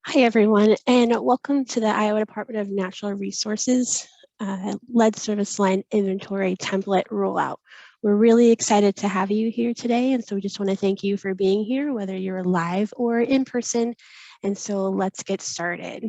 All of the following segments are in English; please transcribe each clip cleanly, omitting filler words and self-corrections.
Hi, everyone, and welcome to the Iowa Department of Natural Resources lead service line inventory template rollout. We're really excited to have you here today, and so we just want to thank you for being here, whether you're live or in person. And so let's get started.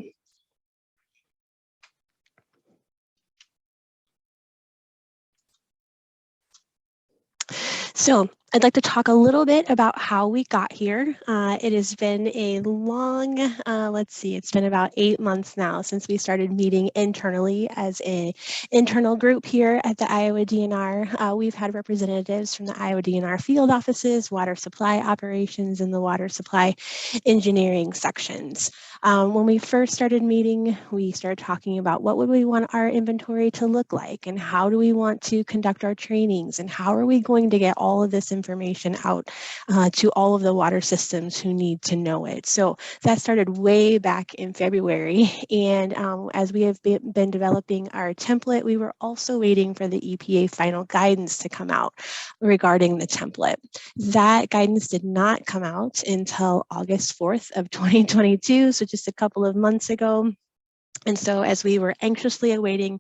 So I'd like to talk a little bit about how we got here. It has been a long, it's been about 8 months now since we started meeting internally as an internal group here at the Iowa DNR. We've had representatives from the Iowa DNR field offices, water supply operations, and the water supply engineering sections. When we first started meeting, we started talking about what would we want our inventory to look like and how do we want to conduct our trainings and how are we going to get all of this information out to all of the water systems who need to know it. So that started way back in February. And as we have been developing our template, we were also waiting for the EPA final guidance to come out regarding the template. That guidance did not come out until August 4th of 2022, so just a couple of months ago. And so as we were anxiously awaiting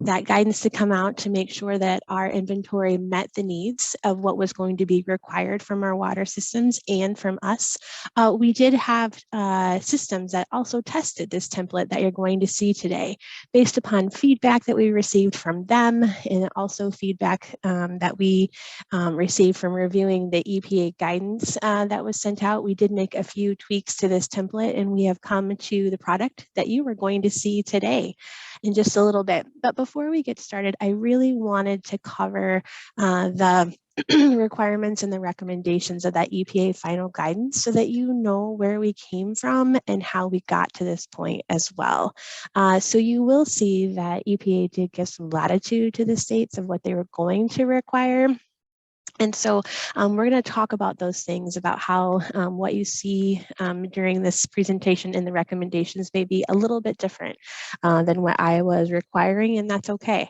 that guidance to come out to make sure that our inventory met the needs of what was going to be required from our water systems and from us, we did have systems that also tested this template that you're going to see today based upon feedback that we received from them and also feedback that we received from reviewing the EPA guidance that was sent out. We did make a few tweaks to this template and we have come to the product that you are going to see today in just a little bit. But before we get started, I really wanted to cover the requirements and the recommendations of that EPA final guidance so that you know where we came from and how we got to this point as well. So you will see that EPA did give some latitude to the states of what they were going to require. And so we're going to talk about those things, about how what you see during this presentation and the recommendations may be a little bit different than what Iowa is requiring, and that's okay.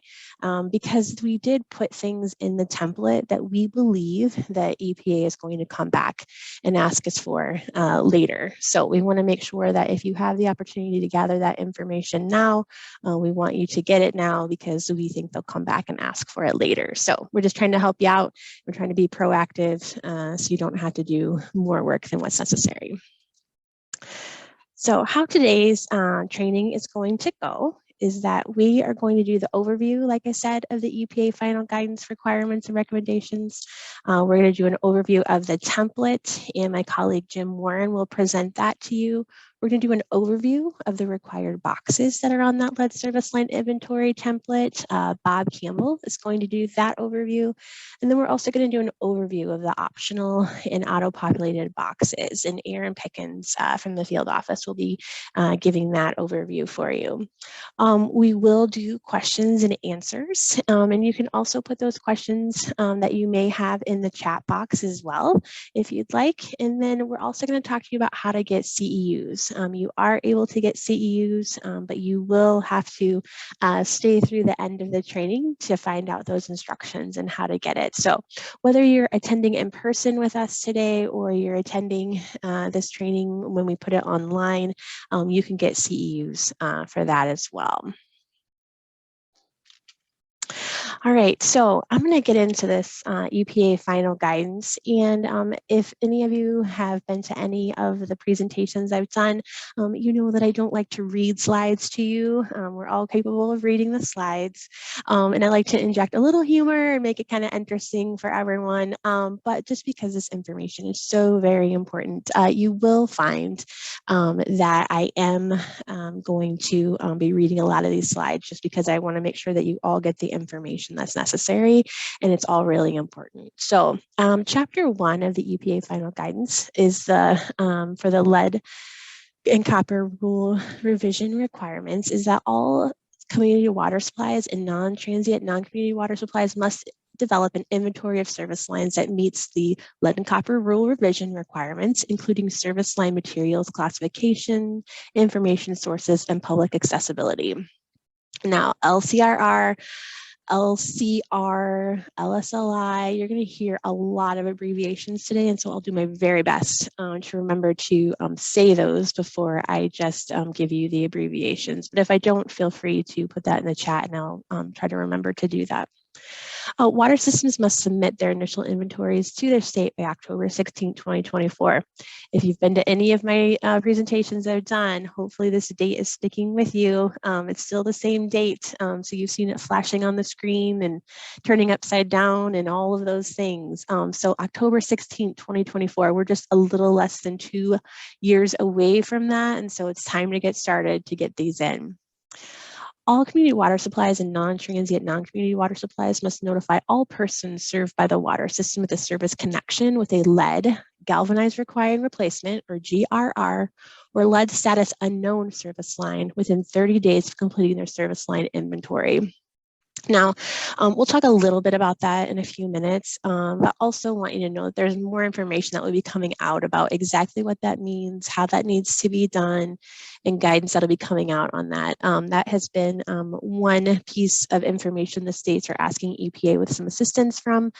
Because we did put things in the template that we believe that EPA is going to come back and ask us for later. So we want to make sure that if you have the opportunity to gather that information now, we want you to get it now because we think they'll come back and ask for it later. So we're just trying to help you out. We're trying to be proactive so you don't have to do more work than what's necessary. So how today's training is going to go is that we are going to do the overview, like I said, of the EPA final guidance requirements and recommendations. We're going to do an overview of the template, and my colleague Jim Warren will present that to you. We're going to do an overview of the required boxes that are on that lead service line inventory template. Bob Campbell is going to do that overview. And then we're also going to do an overview of the optional and auto-populated boxes. And Aaron Pickens from the field office will be giving that overview for you. We will do questions and answers. And you can also put those questions that you may have in the chat box as well, if you'd like. And then we're also going to talk to you about how to get CEUs. You are able to get CEUs, but you will have to stay through the end of the training to find out those instructions and how to get it. So whether you're attending in person with us today or you're attending this training when we put it online, you can get CEUs for that as well. All right, so I'm going to get into this EPA final guidance. And if any of you have been to any of the presentations I've done, you know that I don't like to read slides to you. We're all capable of reading the slides. And I like to inject a little humor and make it kind of interesting for everyone. But just because this information is so very important, you will find that I am going to be reading a lot of these slides just because I want to make sure that you all get the information that's necessary, and it's all really important. So chapter 1 of the EPA final guidance is the for the lead and copper rule revision requirements is that all community water supplies and non-transient non-community water supplies must develop an inventory of service lines that meets the lead and copper rule revision requirements, including service line materials classification, information sources, and public accessibility. Now, LCRR LCR, LSLI. You're going to hear a lot of abbreviations today, and so I'll do my very best to remember to say those before I just give you the abbreviations. But if I don't, feel free to put that in the chat, and I'll try to remember to do that. Water systems must submit their initial inventories to their state by October 16, 2024. If you've been to any of my presentations I've done, hopefully this date is sticking with you. It's still the same date, so you've seen it flashing on the screen and turning upside down and all of those things. So October 16, 2024, we're just a little less than 2 years away from that, and so it's time to get started to get these in. All community water supplies and non-transient non-community water supplies must notify all persons served by the water system with a service connection with a lead, galvanized requiring replacement, or GRR, or lead status unknown service line within 30 days of completing their service line inventory. Now, we'll talk a little bit about that in a few minutes, but also want you to know that there's more information that will be coming out about exactly what that means, how that needs to be done, and guidance that'll be coming out on that. That has been one piece of information the states are asking EPA with some assistance from,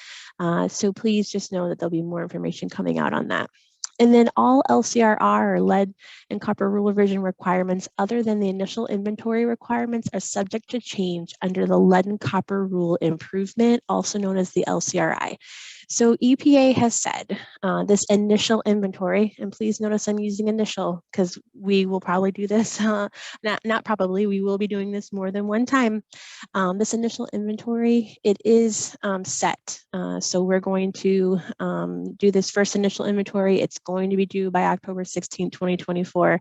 so please just know that there'll be more information coming out on that. And then all LCRR or lead and copper rule revision requirements other than the initial inventory requirements are subject to change under the lead and copper rule improvement, also known as the LCRI. So EPA has said this initial inventory, and please notice I'm using initial because we will probably do this, not probably, we will be doing this more than one time. This initial inventory, it is set. So we're going to do this first initial inventory. It's going to be due by October 16, 2024.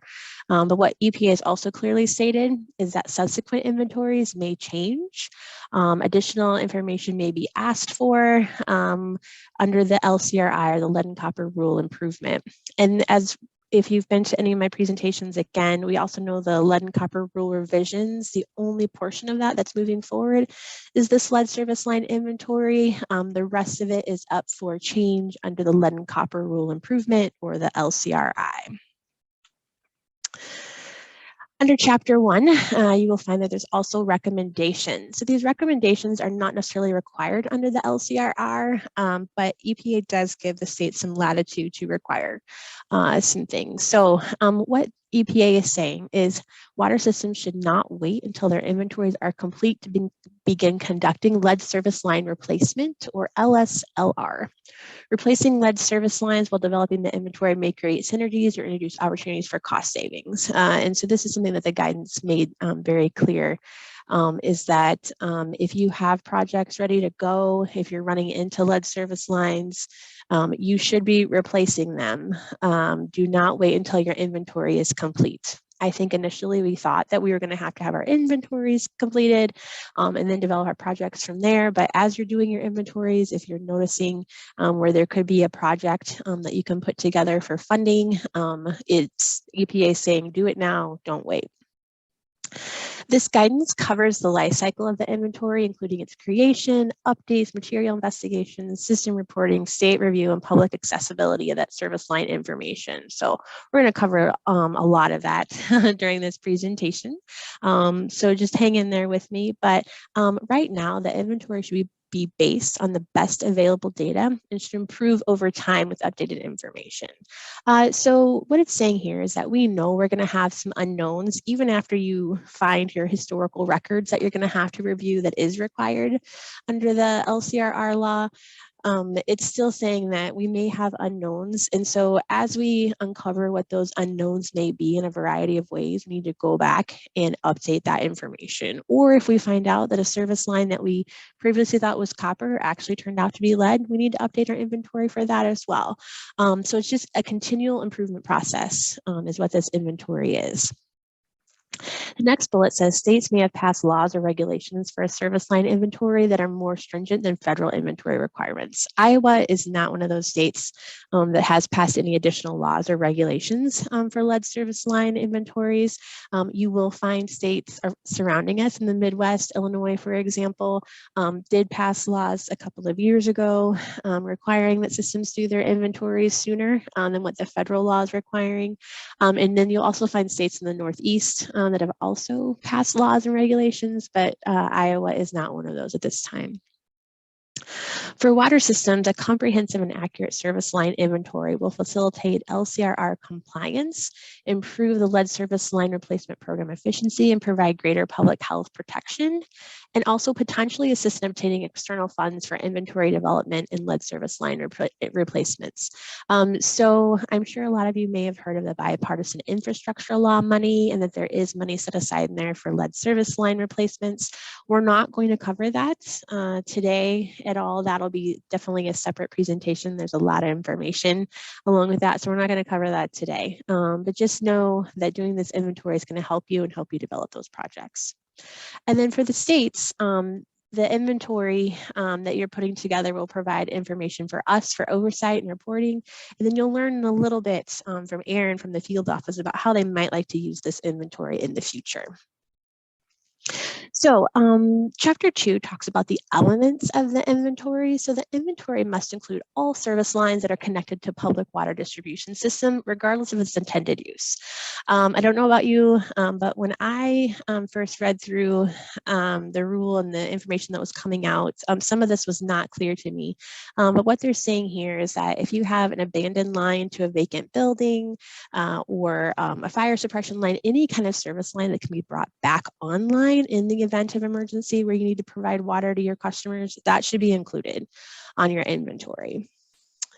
But what EPA has also clearly stated is that subsequent inventories may change. Additional information may be asked for under the LCRI or the lead and copper rule improvement. And if you've been to any of my presentations, again, we also know the lead and copper rule revisions. The only portion of that that's moving forward is this lead service line inventory. The rest of it is up for change under the lead and copper rule improvement or the LCRI. Under Chapter 1, you will find that there's also recommendations. So these recommendations are not necessarily required under the LCRR, but EPA does give the state some latitude to require some things. So what EPA is saying is water systems should not wait until their inventories are complete to begin conducting lead service line replacement, or LSLR. Replacing lead service lines while developing the inventory may create synergies or introduce opportunities for cost savings. And so this is something that the guidance made very clear, is that if you have projects ready to go, if you're running into lead service lines, you should be replacing them. Do not wait until your inventory is complete. I think initially we thought that we were going to have our inventories completed and then develop our projects from there. But as you're doing your inventories, if you're noticing where there could be a project that you can put together for funding, it's EPA saying do it now, don't wait. This guidance covers the life cycle of the inventory, including its creation, updates, material investigations, system reporting, state review, and public accessibility of that service line information. So we're going to cover a lot of that during this presentation. So just hang in there with me. But right now, the inventory should be based on the best available data and should improve over time with updated information. So what it's saying here is that we know we're going to have some unknowns even after you find your historical records that you're going to have to review that is required under the LCRR law. It's still saying that we may have unknowns. And so as we uncover what those unknowns may be in a variety of ways, we need to go back and update that information. Or if we find out that a service line that we previously thought was copper actually turned out to be lead, we need to update our inventory for that as well. So it's just a continual improvement process is what this inventory is. The next bullet says states may have passed laws or regulations for a service line inventory that are more stringent than federal inventory requirements. Iowa is not one of those states that has passed any additional laws or regulations for lead service line inventories. You will find states surrounding us in the Midwest. Illinois, for example, did pass laws a couple of years ago requiring that systems do their inventories sooner than what the federal law is requiring. And then you'll also find states in the Northeast that have also passed laws and regulations, but Iowa is not one of those at this time. For water systems, a comprehensive and accurate service line inventory will facilitate LCRR compliance, improve the lead service line replacement program efficiency, and provide greater public health protection, and also potentially assist in obtaining external funds for inventory development and lead service line replacements. So I'm sure a lot of you may have heard of the bipartisan infrastructure law money, and that there is money set aside in there for lead service line replacements. We're not going to cover that today at all. That'll be definitely a separate presentation. There's a lot of information along with that, so we're not going to cover that today. But just know that doing this inventory is going to help you and help you develop those projects. And then for the states, the inventory that you're putting together will provide information for us for oversight and reporting. And then you'll learn a little bit from Aaron from the field office about how they might like to use this inventory in the future. So chapter 2 talks about the elements of the inventory. So the inventory must include all service lines that are connected to public water distribution system, regardless of its intended use. I don't know about you, but when I first read through the rule and the information that was coming out, some of this was not clear to me. But what they're saying here is that if you have an abandoned line to a vacant building or a fire suppression line, any kind of service line that can be brought back online in the event of emergency where you need to provide water to your customers, that should be included on your inventory.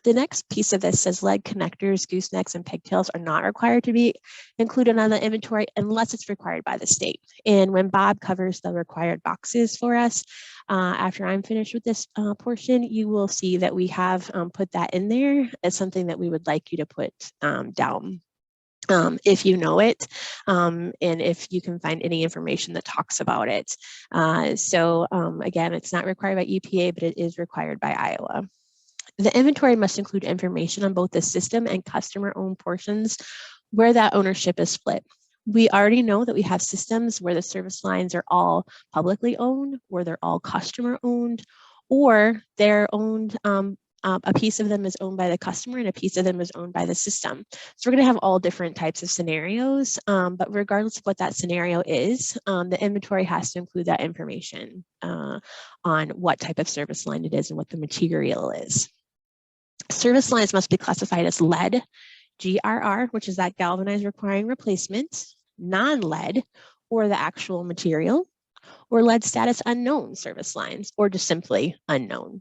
The next piece of this says lead connectors, goosenecks, and pigtails are not required to be included on the inventory unless it's required by the state. And when Bob covers the required boxes for us, after I'm finished with this portion, you will see that we have put that in there as something that we would like you to put down. If you know it, and if you can find any information that talks about it. Again, it's not required by EPA, but it is required by Iowa. The inventory must include information on both the system and customer-owned portions where that ownership is split. We already know that we have systems where the service lines are all publicly owned, or they're all customer-owned, or they're owned a piece of them is owned by the customer and a piece of them is owned by the system. So we're going to have all different types of scenarios, but regardless of what that scenario is, the inventory has to include that information on what type of service line it is and what the material is. Service lines must be classified as lead, GRR, which is that galvanized requiring replacement, non-lead, or the actual material, or lead status unknown service lines, or just simply unknown.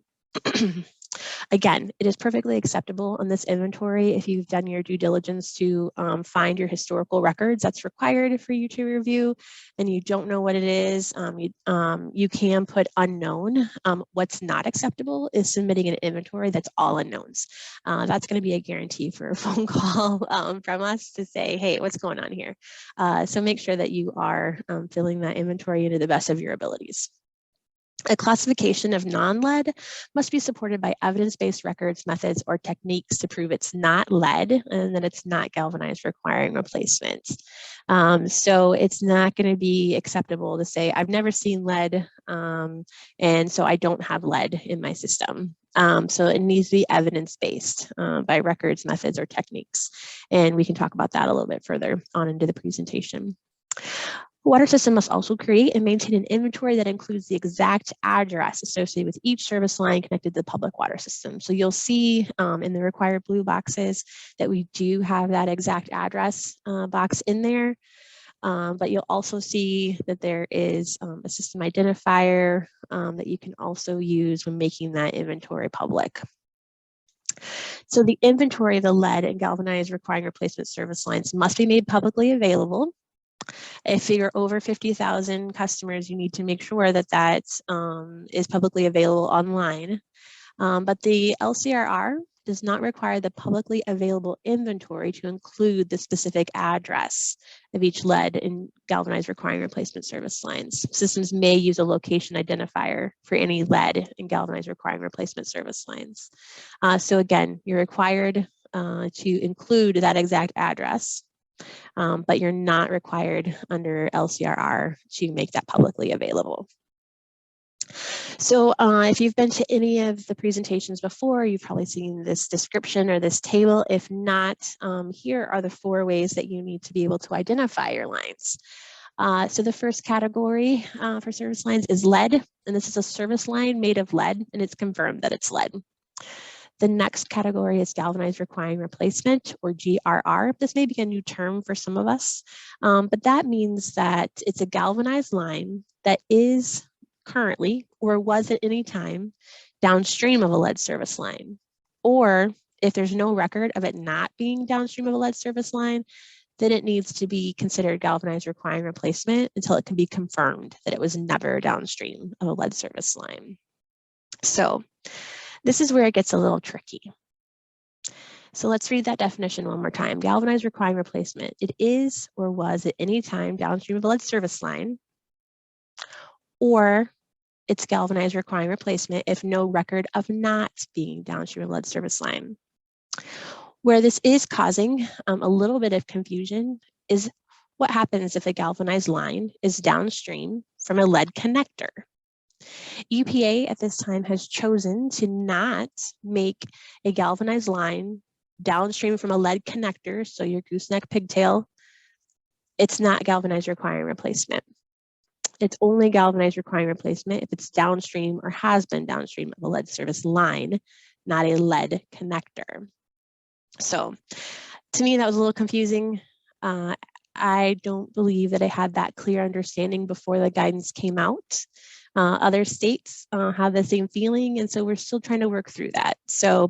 Again, it is perfectly acceptable on this inventory if you've done your due diligence to find your historical records. That's required for you to review, and you don't know what it is, you can put unknown. What's not acceptable is submitting an inventory that's all unknowns. That's going to be a guarantee for a phone call from us to say, hey, what's going on here? So make sure that you are filling that inventory into the best of your abilities. A classification of non-lead must be supported by evidence-based records, methods, or techniques to prove it's not lead and that it's not galvanized requiring replacement. So it's not going to be acceptable to say, I've never seen lead, and so I don't have lead in my system. So it needs to be evidence-based by records, methods, or techniques. And we can talk about that a little bit further on into the presentation. Water system must also create and maintain an inventory that includes the exact address associated with each service line connected to the public water system. So you'll see in the required blue boxes that we do have that exact address box in there. But you'll also see that there is a system identifier that you can also use when making that inventory public. So the inventory of the lead and galvanized requiring replacement service lines must be made publicly available. If you're over 50,000 customers, you need to make sure that that is publicly available online. But the LCRR does not require the publicly available inventory to include the specific address of each lead and galvanized requiring replacement service lines. Systems may use a location identifier for any lead and galvanized requiring replacement service lines. So again, you're required to include that exact address. But you're not required under LCRR to make that publicly available. So if you've been to any of the presentations before, you've probably seen this description or this table. If not, here are the 4 ways that you need to be able to identify your lines. So the first category for service lines is lead, and this is a service line made of lead, and it's confirmed that it's lead. The next category is galvanized requiring replacement, or GRR. This may be a new term for some of us, but that means that it's a galvanized line that is currently or was at any time downstream of a lead service line. Or if there's no record of it not being downstream of a lead service line, then it needs to be considered galvanized requiring replacement until it can be confirmed that it was never downstream of a lead service line. So this is where it gets a little tricky. So let's read that definition one more time. Galvanized requiring replacement. It is or was at any time downstream of a lead service line, or it's galvanized requiring replacement if no record of not being downstream of a lead service line. Where this is causing a little bit of confusion is what happens if a galvanized line is downstream from a lead connector. EPA at this time has chosen to not make a galvanized line downstream from a lead connector, so your gooseneck pigtail. It's not galvanized requiring replacement. It's only galvanized requiring replacement if it's downstream or has been downstream of a lead service line, not a lead connector. So to me, that was a little confusing. I don't believe that I had that clear understanding before the guidance came out. Other states have the same feeling, and so we're still trying to work through that. So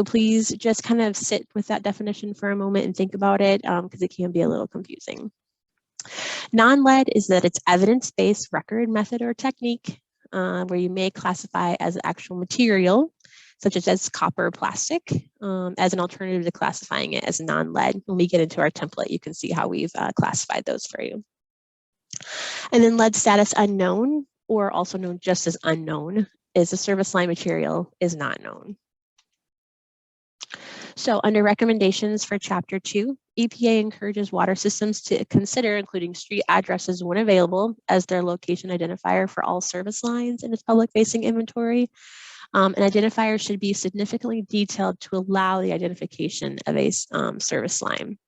please just kind of sit with that definition for a moment and think about it, because it can be a little confusing. Non-lead is that it's evidence-based record, method, or technique where you may classify as an actual material, such as copper or plastic, as an alternative to classifying it as non-lead. When we get into our template, you can see how we've classified those for you. And then lead status unknown, or also known just as unknown, is a service line material is not known. So under recommendations for Chapter 2, EPA encourages water systems to consider including street addresses when available as their location identifier for all service lines in its public-facing inventory. An identifier should be significantly detailed to allow the identification of a service line.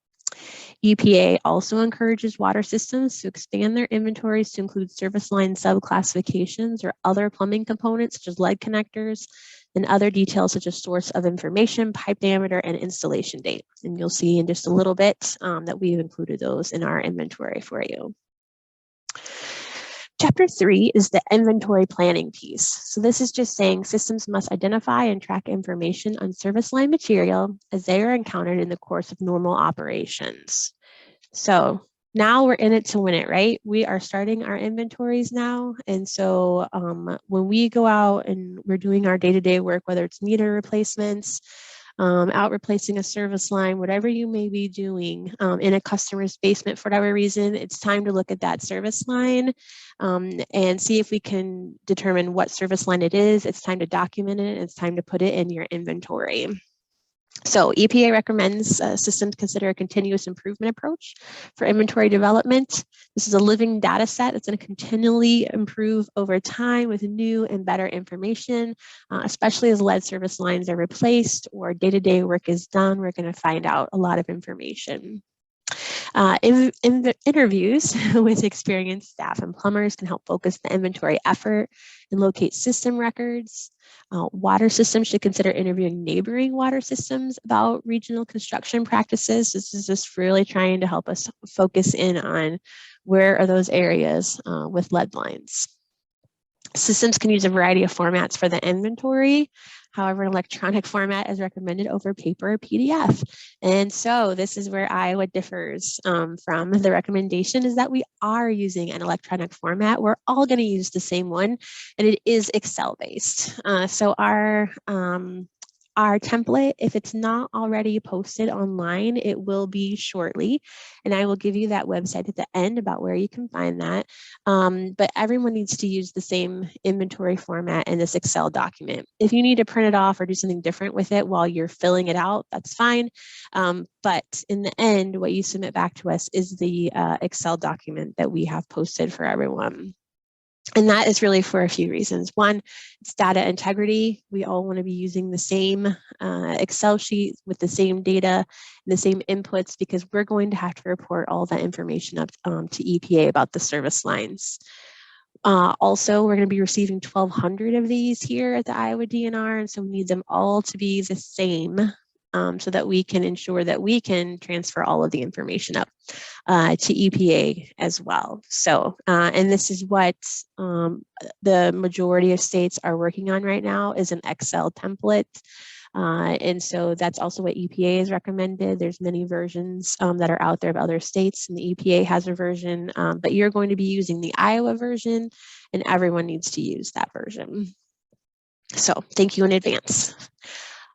EPA also encourages water systems to expand their inventories to include service line subclassifications or other plumbing components such as lead connectors and other details such as source of information, pipe diameter, and installation date. And you'll see in just a little bit that we've included those in our inventory for you. Chapter 3 is the inventory planning piece. So this is just saying systems must identify and track information on service line material as they are encountered in the course of normal operations. So now we're in it to win it, right? We are starting our inventories now. And so when we go out and we're doing our day-to-day work, whether it's meter replacements, out replacing a service line, whatever you may be doing in a customer's basement for whatever reason, it's time to look at that service line and see if we can determine what service line it is. It's time to document it. It's time to put it in your inventory. So EPA recommends systems consider a continuous improvement approach for inventory development. This is a living data set that's going to continually improve over time with new and better information, especially as lead service lines are replaced or day-to-day work is done. We're going to find out a lot of information. Interviews with experienced staff and plumbers can help focus the inventory effort and locate system records. Water systems should consider interviewing neighboring water systems about regional construction practices. This is just really trying to help us focus in on where are those areas with lead lines. Systems can use a variety of formats for the inventory. However, an electronic format is recommended over paper or PDF. And so this is where Iowa differs from the recommendation is that we are using an electronic format. We're all going to use the same one, and it is Excel based. So our template, if it's not already posted online, it will be shortly. And I will give you that website at the end about where you can find that. But everyone needs to use the same inventory format in this Excel document. If you need to print it off or do something different with it while you're filling it out, that's fine. But in the end, what you submit back to us is the Excel document that we have posted for everyone. And that is really for a few reasons. One, it's data integrity. We all want to be using the same Excel sheet with the same data and the same inputs, because we're going to have to report all that information up to EPA about the service lines. Also, we're going to be receiving 1,200 of these here at the Iowa DNR, and so we need them all to be the same so that we can ensure that we can transfer all of the information up to EPA as well. So, and this is what the majority of states are working on right now, is an Excel template. And so that's also what EPA has recommended. There's many versions that are out there of other states, and the EPA has a version, but you're going to be using the Iowa version, and everyone needs to use that version. So thank you in advance.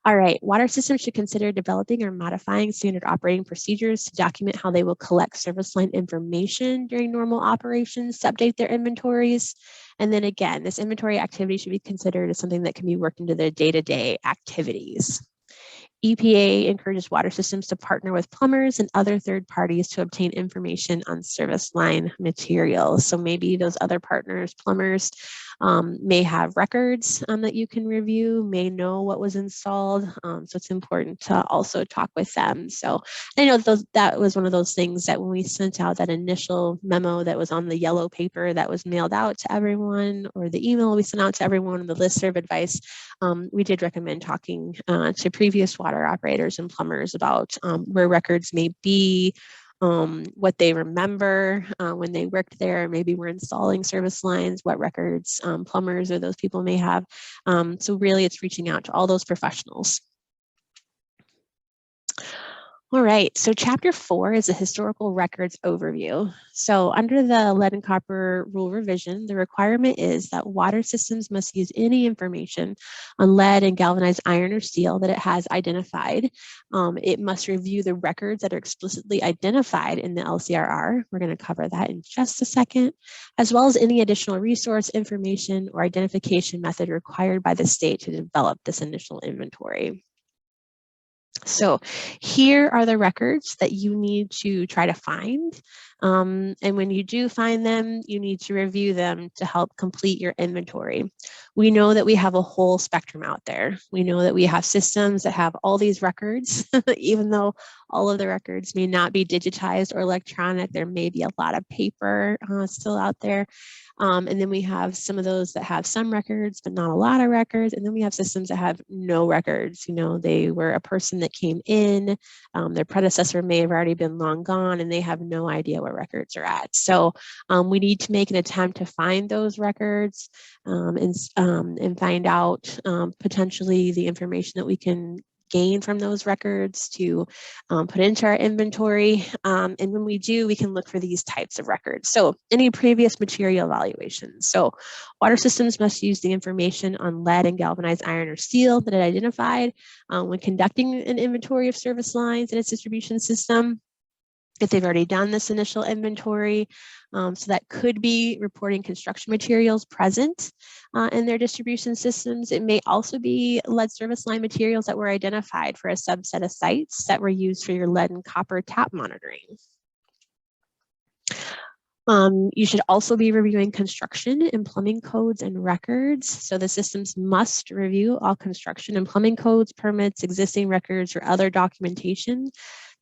All right, water systems should consider developing or modifying standard operating procedures to document how they will collect service line information during normal operations to update their inventories. And then again, this inventory activity should be considered as something that can be worked into their day-to-day activities. EPA encourages water systems to partner with plumbers and other third parties to obtain information on service line materials. So maybe those other partners, plumbers, may have records that you can review, may know what was installed. So it's important to also talk with them. So I know that was one of those things that when we sent out that initial memo that was on the yellow paper that was mailed out to everyone, or the email we sent out to everyone, and the listserv advice, we did recommend talking to previous water operators and plumbers about where records may be, what they remember when they worked there, maybe we're installing service lines, what records plumbers or those people may have. So really it's reaching out to all those professionals. All right, so chapter 4 is a historical records overview. So under the lead and copper rule revision, the requirement is that water systems must use any information on lead and galvanized iron or steel that it has identified. It must review the records that are explicitly identified in the LCRR. We're going to cover that in just a second, as well as any additional resource, information, or identification method required by the state to develop this initial inventory. So here are the records that you need to try to find. And when you do find them, you need to review them to help complete your inventory. We know that we have a whole spectrum out there. We know that we have systems that have all these records, even though all of the records may not be digitized or electronic. There may be a lot of paper still out there. And then we have some of those that have some records, but not a lot of records. And then we have systems that have no records. You know, they were a person that came in, their predecessor may have already been long gone, and they have no idea where records are at. So we need to make an attempt to find those records and find out potentially the information that we can gain from those records to put into our inventory. And when we do, we can look for these types of records. So any previous material evaluations. So water systems must use the information on lead and galvanized iron or steel that it identified when conducting an inventory of service lines in its distribution system, if they've already done this initial inventory. So that could be reporting construction materials present in their distribution systems. It may also be lead service line materials that were identified for a subset of sites that were used for your lead and copper tap monitoring. You should also be reviewing construction and plumbing codes and records. So the systems must review all construction and plumbing codes, permits, existing records, or other documentation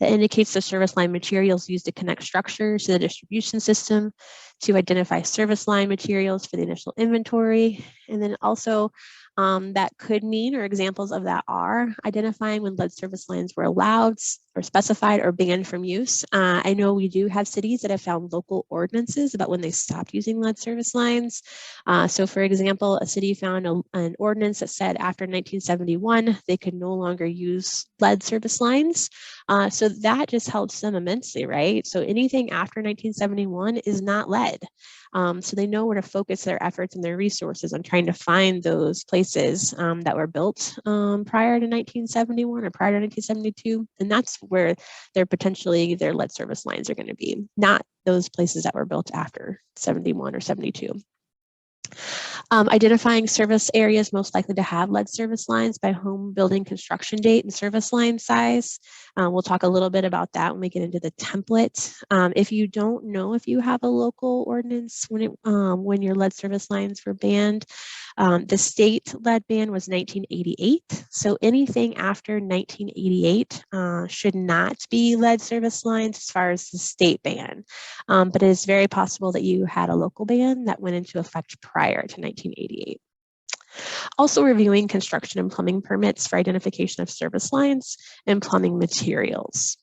that indicates the service line materials used to connect structures to the distribution system, to identify service line materials for the initial inventory. And then also that could mean, or examples of that are, identifying when lead service lines were allowed or specified or banned from use. I know we do have cities that have found local ordinances about when they stopped using lead service lines. So for example, a city found an ordinance that said after 1971, they could no longer use lead service lines. So that just helps them immensely, right? So anything after 1971 is not lead. So they know where to focus their efforts and their resources on trying to find those places that were built prior to 1971 or prior to 1972. And that's where their lead service lines are going to be, not those places that were built after 71 or 72. Identifying service areas most likely to have lead service lines by home building construction date and service line size. We'll talk a little bit about that when we get into the template. If you don't know if you have a local ordinance when your lead service lines were banned, the state lead ban was 1988. So anything after 1988 should not be lead service lines as far as the state ban. But it is very possible that you had a local ban that went into effect prior to 1988. Also reviewing construction and plumbing permits for identification of service lines and plumbing materials.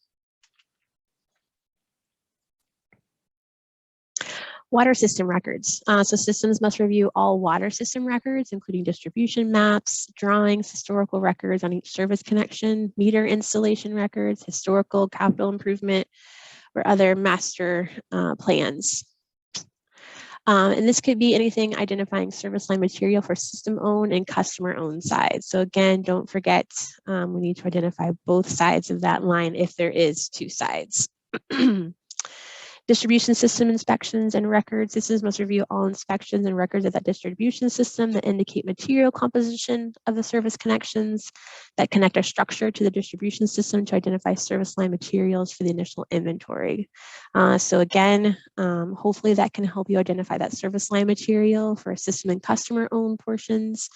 Water system records. So systems must review all water system records, including distribution maps, drawings, historical records on each service connection, meter installation records, historical capital improvement, or other master plans. And this could be anything identifying service line material for system owned and customer owned sides. So again, don't forget, we need to identify both sides of that line if there is two sides. Distribution system inspections and records. Systems must review all inspections and records of that distribution system that indicate material composition of the service connections that connect a structure to the distribution system to identify service line materials for the initial inventory. So again, hopefully that can help you identify that service line material for system and customer owned portions,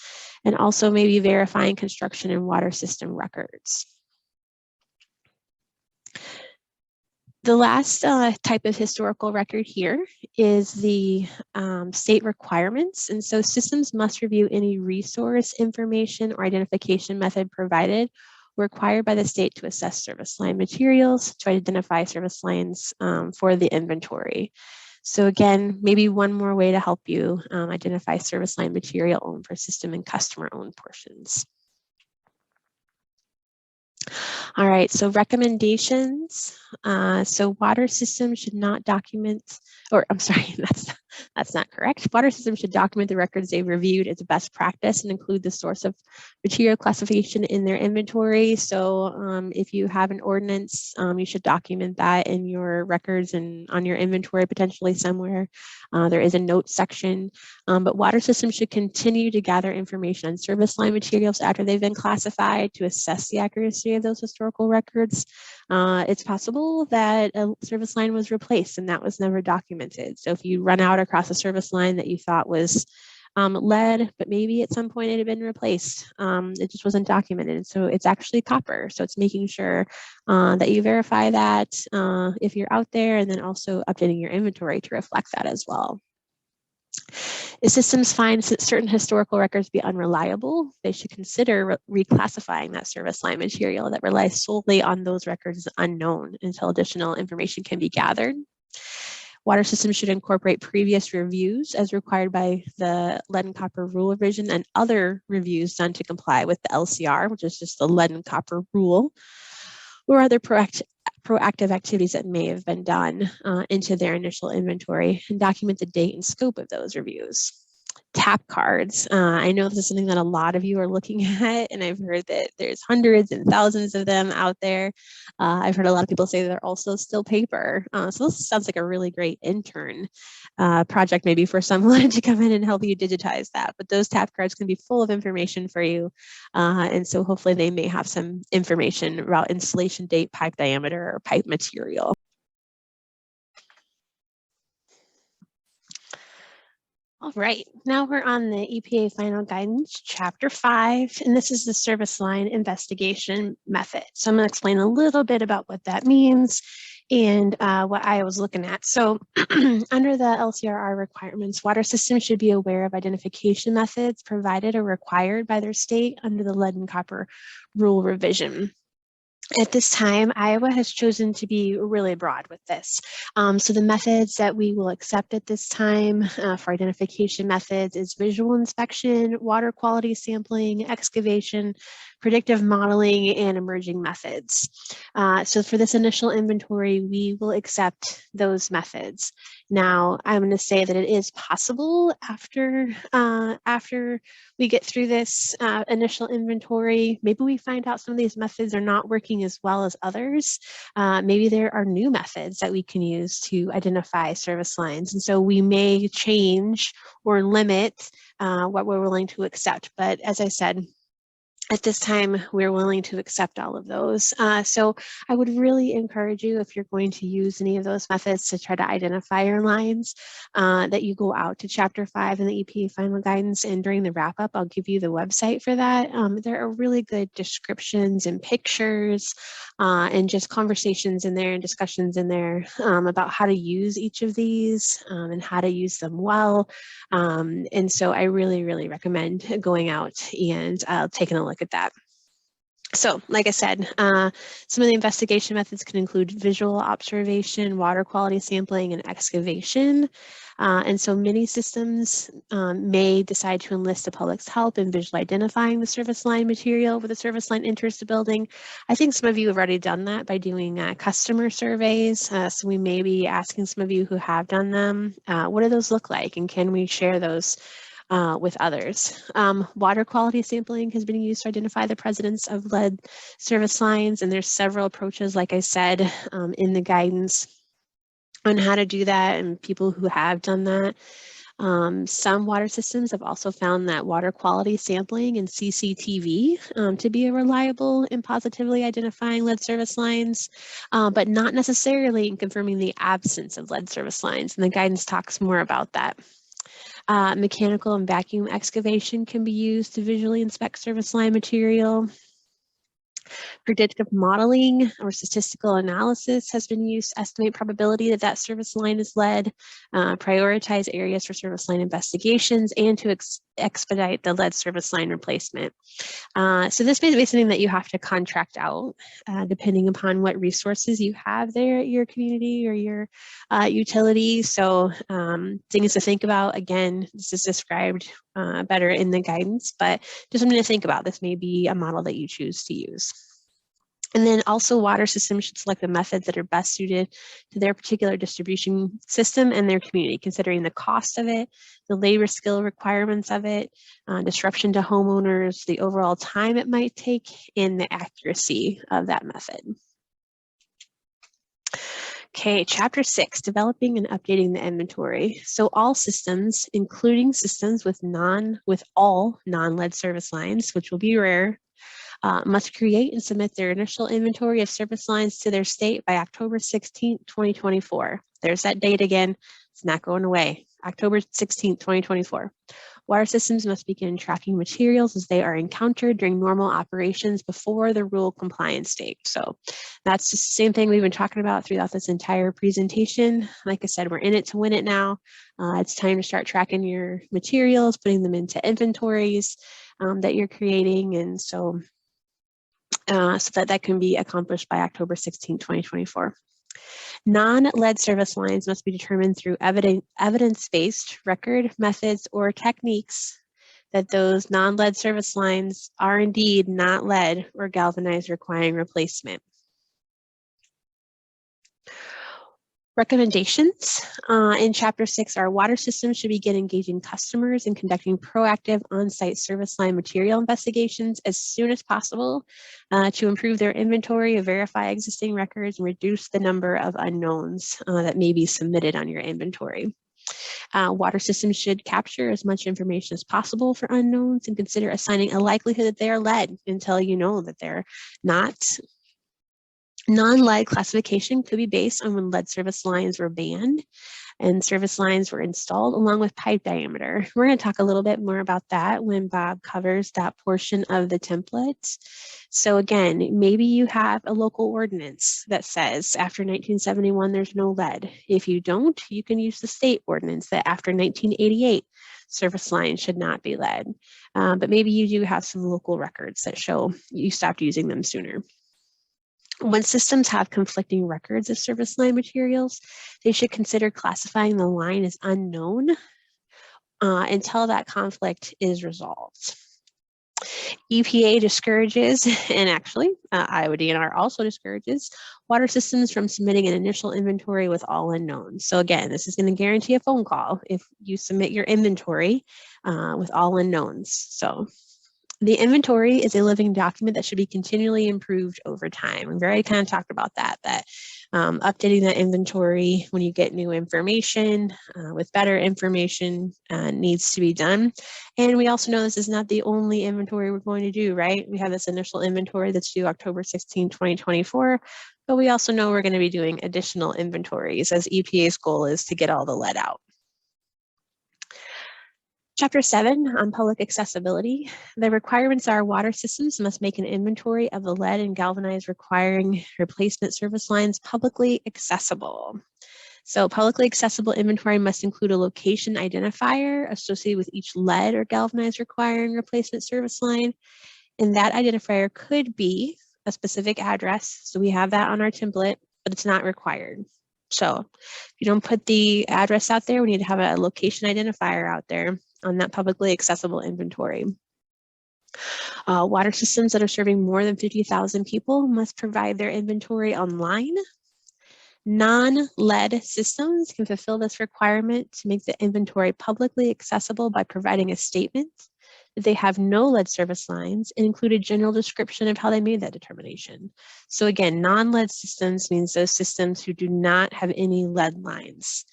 and also maybe verifying construction and water system records. The last type of historical record here is the state requirements. And so systems must review any resource information or identification method provided or required by the state to assess service line materials to identify service lines for the inventory. So again, maybe one more way to help you identify service line material owned for system and customer owned portions. All right, so recommendations. So water systems should not document, or I'm sorry, that's not correct. Water systems should document the records they've reviewed as a best practice and include the source of material classification in their inventory. So if you have an ordinance, you should document that in your records and on your inventory potentially somewhere. There is a notes section, but water systems should continue to gather information on service line materials after they've been classified to assess the accuracy of those historical records. It's possible that a service line was replaced and that was never documented. So if you run out across a service line that you thought was lead, but maybe at some point it had been replaced, it just wasn't documented. So it's actually copper. So it's making sure that you verify that if you're out there, and then also updating your inventory to reflect that as well. If systems find certain historical records to be unreliable, they should consider reclassifying that service line material that relies solely on those records as unknown until additional information can be gathered. Water systems should incorporate previous reviews as required by the lead and copper rule revision and other reviews done to comply with the LCR, which is just the lead and copper rule, or other proactive activities that may have been done into their initial inventory, and document the date and scope of those reviews. Tap cards. I know this is something that a lot of you are looking at, and I've heard that there's hundreds and thousands of them out there. I've heard a lot of people say they're also still paper. So this sounds like a really great intern project maybe for someone to come in and help you digitize that. But those tap cards can be full of information for you. And so hopefully they may have some information about installation date, pipe diameter, or pipe material. All right, now we're on the EPA Final Guidance, Chapter 5, and this is the service line investigation method. So I'm going to explain a little bit about what that means and what I was looking at. So under the LCRR requirements, water systems should be aware of identification methods provided or required by their state under the lead and copper rule revision. At this time, Iowa has chosen to be really broad with this. So the methods that we will accept at this time for identification methods is visual inspection, water quality sampling, excavation, predictive modeling, and emerging methods. So for this initial inventory, we will accept those methods. Now, I'm going to say that it is possible after we get through this initial inventory, maybe we find out some of these methods are not working as well as others. Maybe there are new methods that we can use to identify service lines. And so we may change or limit what we're willing to accept. But as I said, at this time, we're willing to accept all of those. So I would really encourage you, if you're going to use any of those methods to try to identify your lines, that you go out to Chapter 5 in the EPA final guidance, and during the wrap up, I'll give you the website for that. There are really good descriptions and pictures and just conversations in there and discussions in there about how to use each of these and how to use them well. And so I really, really recommend going out and taking a look at that. So, like I said, some of the investigation methods can include visual observation, water quality sampling, and excavation. And so many systems may decide to enlist the public's help in visually identifying the service line material where the service line enters the building. I think some of you have already done that by doing customer surveys. So we may be asking some of you who have done them, what do those look like, and can we share those with others. Water quality sampling has been used to identify the presence of lead service lines, and there's several approaches, like I said, in the guidance on how to do that and people who have done that. Some water systems have also found that water quality sampling and CCTV to be a reliable in positively identifying lead service lines, but not necessarily in confirming the absence of lead service lines. And the guidance talks more about that. Mechanical and vacuum excavation can be used to visually inspect service line material. Predictive modeling or statistical analysis has been used to estimate probability that that service line is lead, prioritize areas for service line investigations, and to expedite the lead service line replacement. So this may be something that you have to contract out depending upon what resources you have there at your community or your utility. So things to think about. Again, this is described better in the guidance, but just something to think about. This may be a model that you choose to use. And then also water systems should select the methods that are best suited to their particular distribution system and their community, considering the cost of it, the labor skill requirements of it, disruption to homeowners, the overall time it might take, and the accuracy of that method. Okay, Chapter 6, developing and updating the inventory. So all systems, including systems with all non-lead service lines, which will be rare, must create and submit their initial inventory of service lines to their state by October 16, 2024. There's that date again. It's not going away. October 16, 2024. Water systems must begin tracking materials as they are encountered during normal operations before the rule compliance date. So that's the same thing we've been talking about throughout this entire presentation. Like I said, we're in it to win it now. It's time to start tracking your materials, putting them into inventories that you're creating. And so that can be accomplished by October 16, 2024. Non-lead service lines must be determined through evidence-based record methods or techniques that those non-lead service lines are indeed not lead or galvanized, requiring replacement. Recommendations in Chapter 6 are water systems should begin engaging customers and conducting proactive on-site service line material investigations as soon as possible to improve their inventory, verify existing records, and reduce the number of unknowns that may be submitted on your inventory. Water systems should capture as much information as possible for unknowns and consider assigning a likelihood that they are lead until you know that they're not. Non-lead classification could be based on when lead service lines were banned and service lines were installed, along with pipe diameter. We're going to talk a little bit more about that when Bob covers that portion of the template. So again, maybe you have a local ordinance that says after 1971 there's no lead. If you don't, you can use the state ordinance that after 1988 service lines should not be lead. But maybe you do have some local records that show you stopped using them sooner. When systems have conflicting records of service line materials, they should consider classifying the line as unknown until that conflict is resolved. EPA discourages, and actually Iowa DNR also discourages, water systems from submitting an initial inventory with all unknowns. So again, this is going to guarantee a phone call if you submit your inventory with all unknowns. So the inventory is a living document that should be continually improved over time. We've already kind of talked about that updating that inventory when you get new information with better information needs to be done. And we also know this is not the only inventory we're going to do, right? We have this initial inventory that's due October 16, 2024, but we also know we're going to be doing additional inventories as EPA's goal is to get all the lead out. Chapter 7 on public accessibility. The requirements are water systems must make an inventory of the lead and galvanized requiring replacement service lines publicly accessible. So publicly accessible inventory must include a location identifier associated with each lead or galvanized requiring replacement service line. And that identifier could be a specific address. So we have that on our template, but it's not required. So if you don't put the address out there, we need to have a location identifier out there on that publicly accessible inventory. Water systems that are serving more than 50,000 people must provide their inventory online. Non-lead systems can fulfill this requirement to make the inventory publicly accessible by providing a statement that they have no lead service lines and include a general description of how they made that determination. So again, non-lead systems means those systems who do not have any lead lines.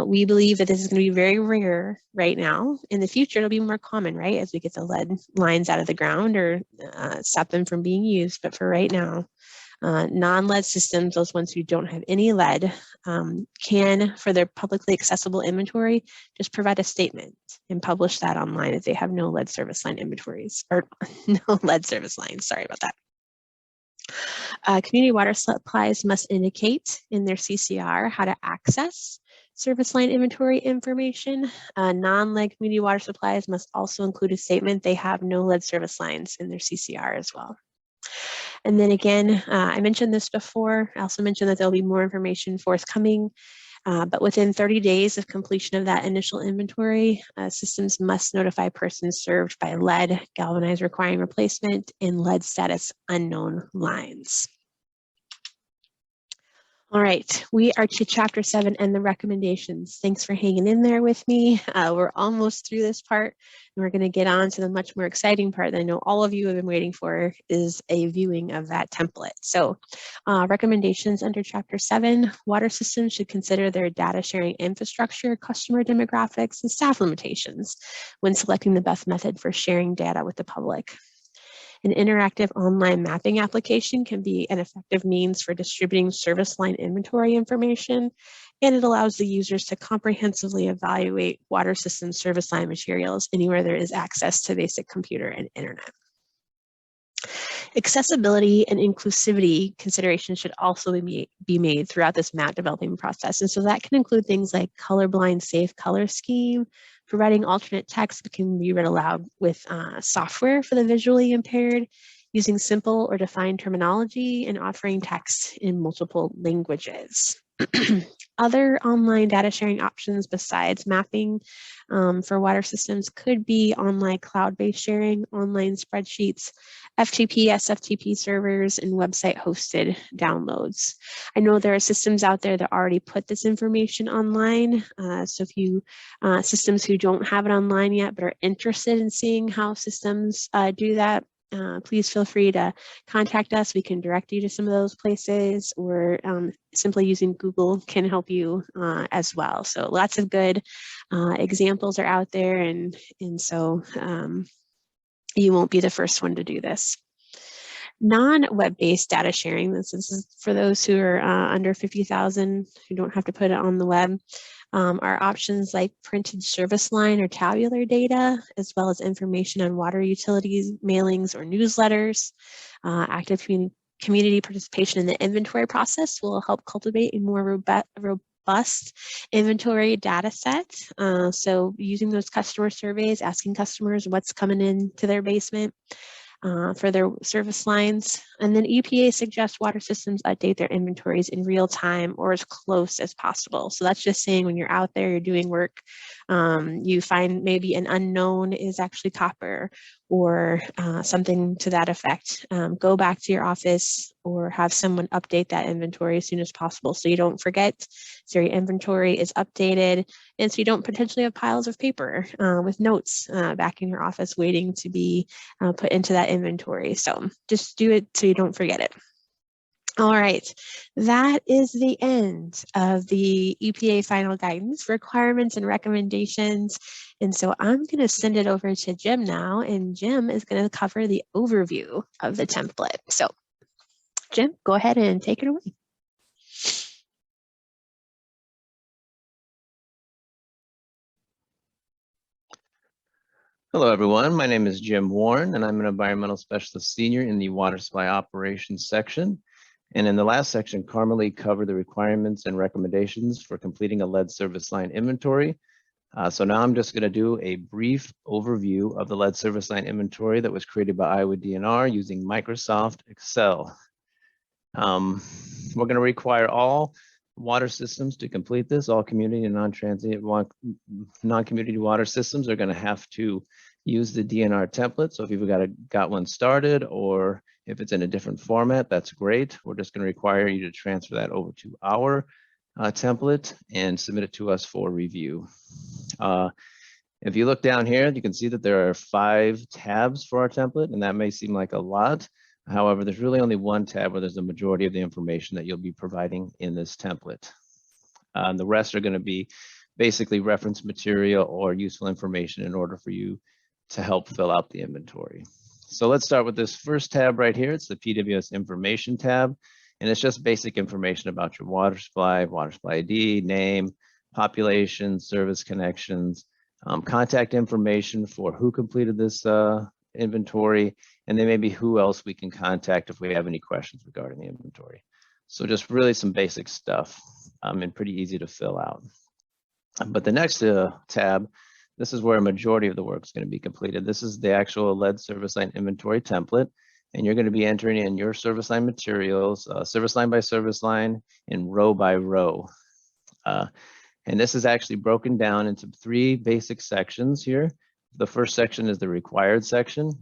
We believe that this is going to be very rare right now. In the future, it'll be more common, right, as we get the lead lines out of the ground or stop them from being used. But for right now, non-lead systems, those ones who don't have any lead, can, for their publicly accessible inventory, just provide a statement and publish that online if they have no lead service line inventories, or no lead service lines, sorry about that. Community water supplies must indicate in their CCR how to access service line inventory information. Non-lead community water supplies must also include a statement they have no lead service lines in their CCR as well. And then again, I mentioned this before. I also mentioned that there'll be more information forthcoming, but within 30 days of completion of that initial inventory, systems must notify persons served by lead, galvanized requiring replacement, and lead status unknown lines. All right, we are to chapter 7 and the recommendations. Thanks for hanging in there with me. We're almost through this part, and we're going to get on to the much more exciting part that I know all of you have been waiting for, is a viewing of that template. So recommendations under chapter 7, water systems should consider their data sharing infrastructure, customer demographics, and staff limitations when selecting the best method for sharing data with the public. An interactive online mapping application can be an effective means for distributing service line inventory information, and it allows the users to comprehensively evaluate water system service line materials anywhere there is access to basic computer and internet. Accessibility and inclusivity considerations should also be made throughout this map developing process. And so that can include things like colorblind safe color scheme, providing alternate text that can be read aloud with software for the visually impaired, using simple or defined terminology, and offering text in multiple languages. Other online data sharing options besides mapping for water systems could be online cloud-based sharing, online spreadsheets, FTP, SFTP servers, and website hosted downloads. I know there are systems out there that already put this information online. So if you systems who don't have it online yet but are interested in seeing how systems do that, please feel free to contact us. We can direct you to some of those places, or simply using Google can help you as well. So lots of good examples are out there, and so you won't be the first one to do this. Non-web-based data sharing, this is for those who are under 50,000 who don't have to put it on the web, are options like printed service line or tabular data, as well as information on water utilities, mailings, or newsletters. Active community participation in the inventory process will help cultivate a more robust inventory data set. So using those customer surveys, asking customers what's coming into their basement for their service lines. And then EPA suggests water systems update their inventories in real time or as close as possible. So that's just saying when you're out there, you're doing work, you find maybe an unknown is actually copper, or something to that effect. Go back to your office or have someone update that inventory as soon as possible so you don't forget, so your inventory is updated, and so you don't potentially have piles of paper with notes back in your office waiting to be put into that inventory. So just do it so you don't forget it. All right, that is the end of the EPA final guidance requirements and recommendations. And so I'm going to send it over to Jim now, and Jim is going to cover the overview of the template. So Jim, go ahead and take it away. Hello, everyone. My name is Jim Warren, and I'm an environmental specialist senior in the water supply operations section. And in the last section, Carmelie covered the requirements and recommendations for completing a lead service line inventory. So now I'm just going to do a brief overview of the lead service line inventory that was created by Iowa DNR using Microsoft Excel. We're going to require all water systems to complete this. All community and non-transient non-community water systems are going to have to use the DNR template. So if you've got one started, or if it's in a different format, that's great. We're just going to require you to transfer that over to our template and submit it to us for review. If you look down here, you can see that there are 5 tabs for our template, and that may seem like a lot. However, there's really only one tab where there's the majority of the information that you'll be providing in this template. The rest are going to be basically reference material or useful information in order for you to help fill out the inventory. So let's start with this first tab right here. It's the PWS information tab, and it's just basic information about your water supply ID, name, population, service connections, contact information for who completed this inventory, and then maybe who else we can contact if we have any questions regarding the inventory. So just really some basic stuff and pretty easy to fill out. But the next tab, this is where a majority of the work is going to be completed. This is the actual lead service line inventory template, and you're going to be entering in your service line materials, service line by service line and row by row. And this is actually broken down into 3 basic sections here. The first section is the required section.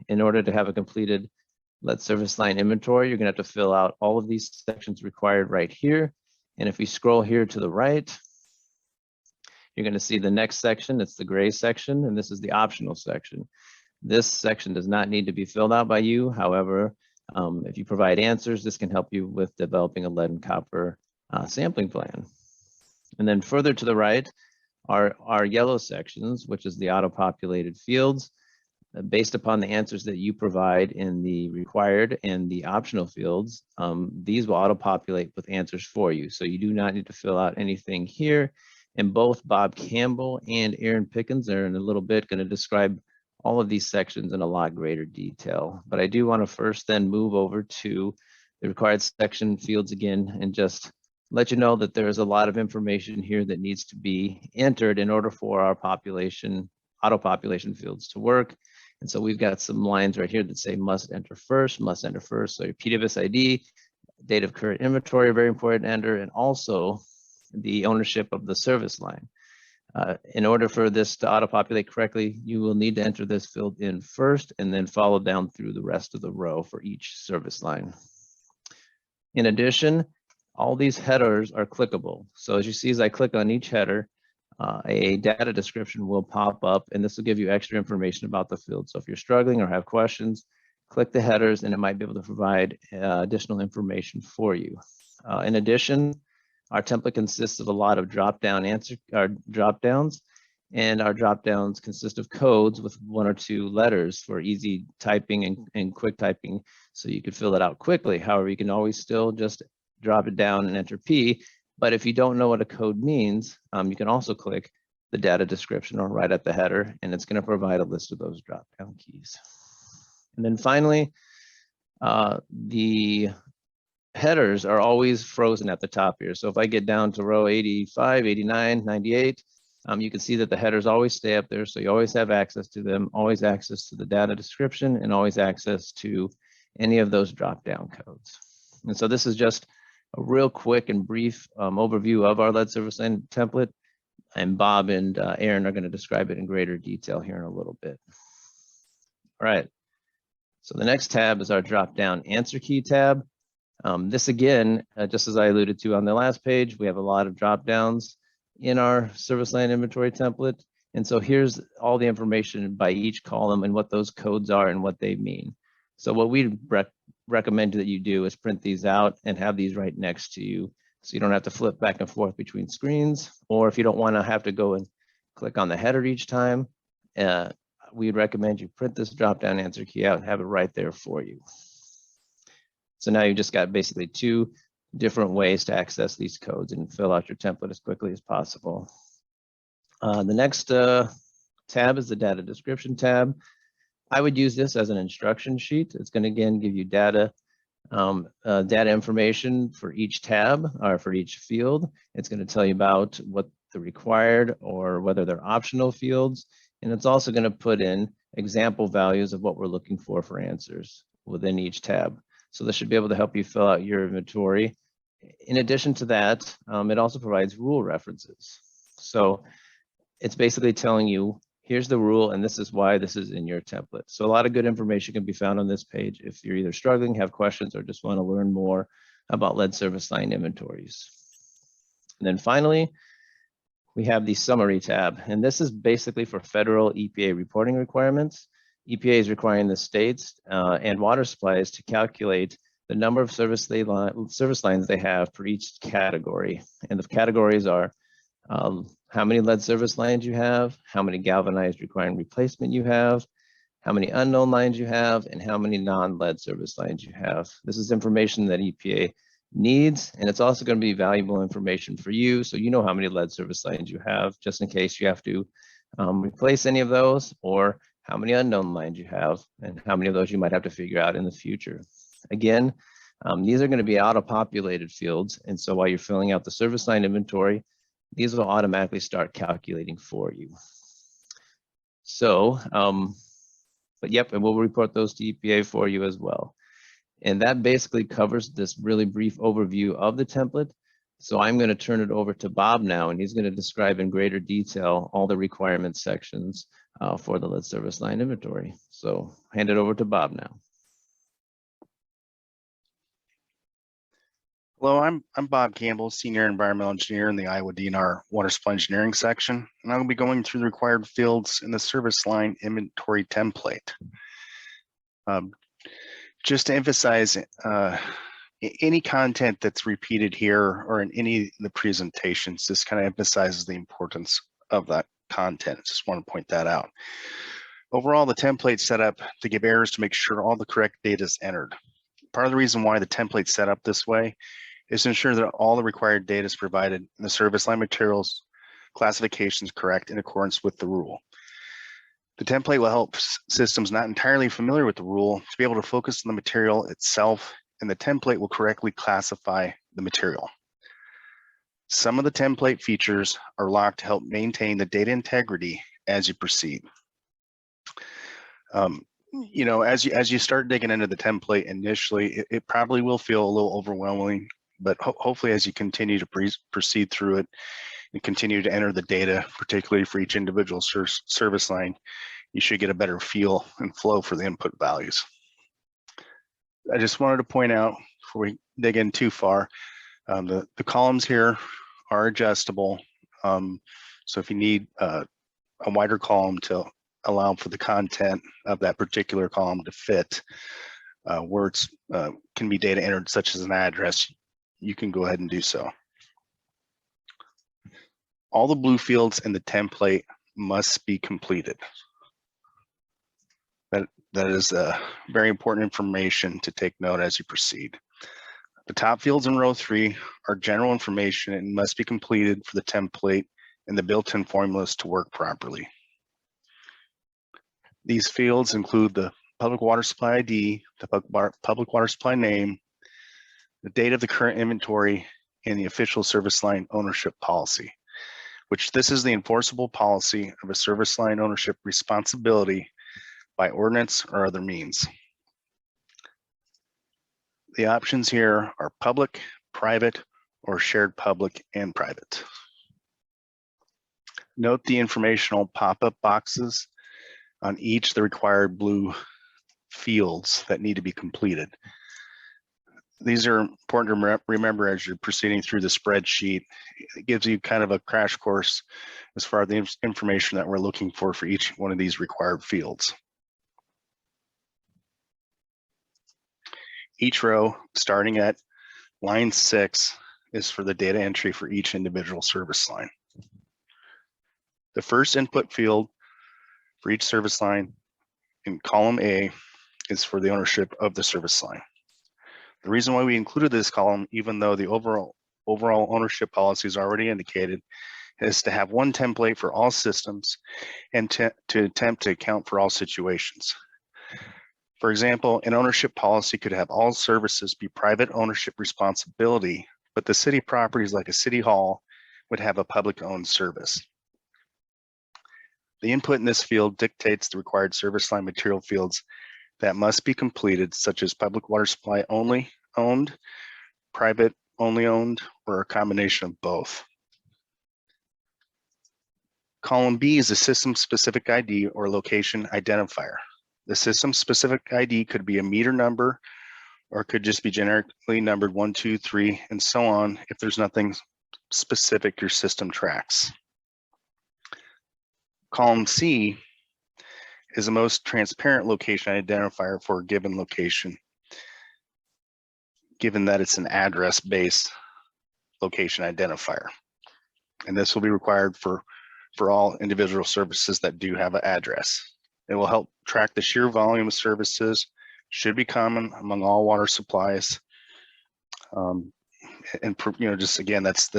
In order to have a completed lead service line inventory, you're going to have to fill out all of these sections required right here. And if we scroll here to the right, you're going to see the next section. It's the gray section, and this is the optional section. This section does not need to be filled out by you. However, if you provide answers, this can help you with developing a lead and copper sampling plan. And then further to the right are our yellow sections, which is the auto-populated fields. Based upon the answers that you provide in the required and the optional fields, these will auto-populate with answers for you. So you do not need to fill out anything here. And both Bob Campbell and Aaron Pickens are in a little bit going to describe all of these sections in a lot greater detail. But I do want to first then move over to the required section fields again and just let you know that there's a lot of information here that needs to be entered in order for our auto-population fields to work. And so we've got some lines right here that say must enter first. So your PWS ID, date of current inventory, very important to enter, and also the ownership of the service line. In order for this to auto-populate correctly, you will need to enter this field in first and then follow down through the rest of the row for each service line. In addition, all these headers are clickable. So as you see, as I click on each header, a data description will pop up, and this will give you extra information about the field. So if you're struggling or have questions, click the headers and it might be able to provide additional information for you. In addition, our template consists of a lot of drop-downs, and our drop-downs consist of codes with 1 or 2 letters for easy typing and quick typing, so you could fill it out quickly. However, you can always still just drop it down and enter P. But if you don't know what a code means, you can also click the data description or right at the header, and it's going to provide a list of those drop-down keys. And then finally, the headers are always frozen at the top here. So if I get down to row 85, 89, 98, you can see that the headers always stay up there. So you always have access to them, always access to the data description, and always access to any of those drop-down codes. And so this is just a real quick and brief overview of our lead service line template, and Bob and Aaron are going to describe it in greater detail here in a little bit. All right. So the next tab is our drop-down answer key tab. This again, just as I alluded to on the last page, we have a lot of drop-downs in our service line inventory template. And so here's all the information by each column and what those codes are and what they mean. So what we recommend that you do is print these out and have these right next to you, so you don't have to flip back and forth between screens, or if you don't want to have to go and click on the header each time, we'd recommend you print this drop-down answer key out and have it right there for you. So now you just got basically two different ways to access these codes and fill out your template as quickly as possible. The next tab is the data description tab. I would use this as an instruction sheet. It's going to again give you data information for each tab or for each field. It's going to tell you about what the required or whether they're optional fields. And it's also going to put in example values of what we're looking for answers within each tab. So this should be able to help you fill out your inventory. In addition to that, it also provides rule references. So it's basically telling you, here's the rule, and this is why this is in your template. So a lot of good information can be found on this page if you're either struggling, have questions, or just want to learn more about lead service line inventories. And then finally, we have the summary tab, and this is basically for federal EPA reporting requirements. EPA is requiring the states and water supplies to calculate the number of service lines they have for each category. And the categories are how many lead service lines you have, how many galvanized requiring replacement you have, how many unknown lines you have, and how many non-lead service lines you have. This is information that EPA needs, and it's also going to be valuable information for you, so you know how many lead service lines you have, just in case you have to replace any of those, or how many unknown lines you have, and how many of those you might have to figure out in the future. Again, these are going to be auto-populated fields, and so while you're filling out the service line inventory, these will automatically start calculating for you. So, but yep, and we'll report those to EPA for you as well. And that basically covers this really brief overview of the template. So I'm going to turn it over to Bob now, and he's going to describe in greater detail all the requirements sections for the lead service line inventory. So hand it over to Bob now. Hello, I'm Bob Campbell, Senior Environmental Engineer in the Iowa DNR Water Supply Engineering section, and I'll be going through the required fields in the service line inventory template. Just to emphasize, any content that's repeated here or in any of the presentations, this kind of emphasizes the importance of that content. I just want to point that out. Overall, the template's set up to give errors to make sure all the correct data is entered. Part of the reason why the template's set up this way is to ensure that all the required data is provided in the service line materials classifications correct in accordance with the rule. The template will help systems not entirely familiar with the rule to be able to focus on the material itself, and the template will correctly classify the material. Some of the template features are locked to help maintain the data integrity as you proceed. You know, as you start digging into the template initially, it probably will feel a little overwhelming, but hopefully as you continue to proceed through it and continue to enter the data, particularly for each individual service line, you should get a better feel and flow for the input values. I just wanted to point out, before we dig in too far, the columns here are adjustable. So if you need a wider column to allow for the content of that particular column to fit where it's can be data entered, such as an address, you can go ahead and do so. All the blue fields in the template must be completed. That is very important information to take note as you proceed. The top fields in row 3 are general information and must be completed for the template and the built-in formulas to work properly. These fields include the public water supply ID, the public water supply name, the date of the current inventory, and the official service line ownership policy, which this is the enforceable policy of a service line ownership responsibility by ordinance or other means. The options here are public, private, or shared public and private. Note the informational pop-up boxes on each the required blue fields that need to be completed. These are important to remember as you're proceeding through the spreadsheet. It gives you kind of a crash course as far as the information that we're looking for each one of these required fields. Each row, starting at line 6, is for the data entry for each individual service line. The first input field for each service line in column A is for the ownership of the service line. The reason why we included this column, even though the overall ownership policy is already indicated, is to have one template for all systems and to attempt to account for all situations. For example, an ownership policy could have all services be private ownership responsibility, but the city properties like a city hall would have a public owned service. The input in this field dictates the required service line material fields that must be completed, such as public water supply only owned, private only owned, or a combination of both. Column B is a system-specific ID or location identifier. The system-specific ID could be a meter number, or could just be generically numbered 1, 2, 3, and so on if there's nothing specific your system tracks. Column C is the most transparent location identifier for a given location, given that it's an address-based location identifier. And this will be required for all individual services that do have an address. It will help track the sheer volume of services, should be common among all water supplies. And just again, that's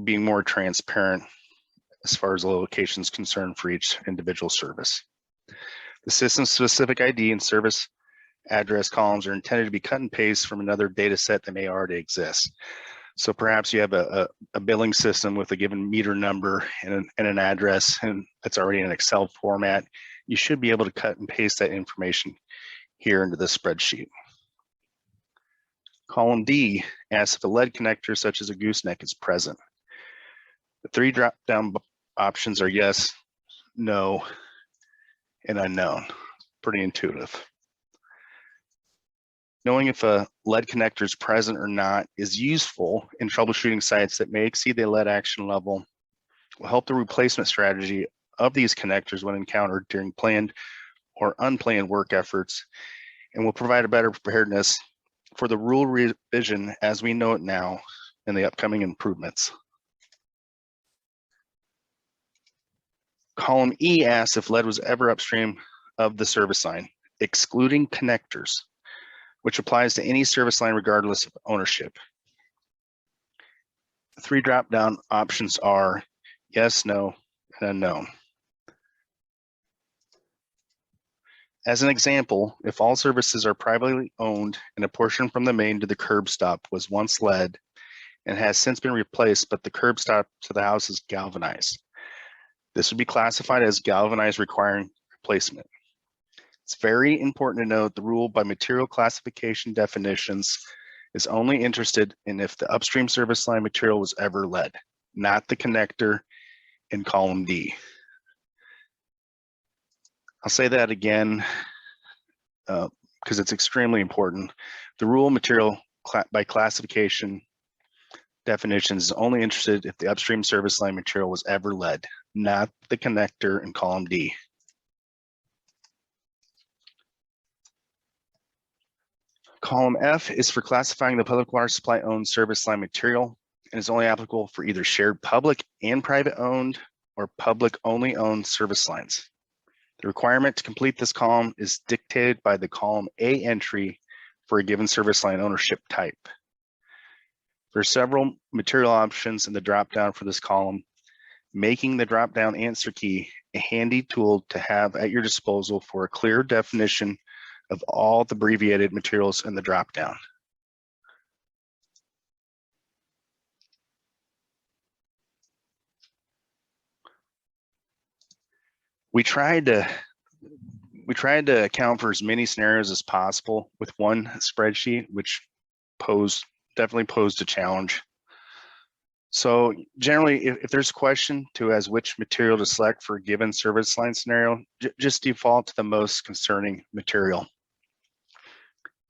being more transparent as far as the location is concerned for each individual service. The system-specific ID and service address columns are intended to be cut and paste from another data set that may already exist. So perhaps you have a billing system with a given meter number and an address, and it's already in an Excel format. You should be able to cut and paste that information here into the spreadsheet. Column D asks if a lead connector such as a gooseneck is present. The 3 drop-down options are yes, no, and unknown. Pretty intuitive. Knowing if a lead connector is present or not is useful in troubleshooting sites that may exceed the lead action level. Will help the replacement strategy of these connectors when encountered during planned or unplanned work efforts, and will provide a better preparedness for the rule revision as we know it now and the upcoming improvements. Column E asks if lead was ever upstream of the service line, excluding connectors, which applies to any service line regardless of ownership. The 3 drop-down options are yes, no, and unknown. As an example, if all services are privately owned and a portion from the main to the curb stop was once lead and has since been replaced, but the curb stop to the house is galvanized, this would be classified as galvanized requiring replacement. It's very important to note the rule by material classification definitions is only interested in if the upstream service line material was ever lead, not the connector in column D. I'll say that again because it's extremely important. The rule material by classification definitions is only interested if the upstream service line material was ever lead, not the connector in column D. Column F is for classifying the public water supply owned service line material and is only applicable for either shared public and private owned or public only owned service lines. The requirement to complete this column is dictated by the column A entry for a given service line ownership type. There are several material options in the dropdown for this column, making the dropdown answer key a handy tool to have at your disposal for a clear definition of all the abbreviated materials in the dropdown. We tried to account for as many scenarios as possible with one spreadsheet, which definitely posed a challenge. So generally, if there's a question to as which material to select for a given service line scenario, just default to the most concerning material.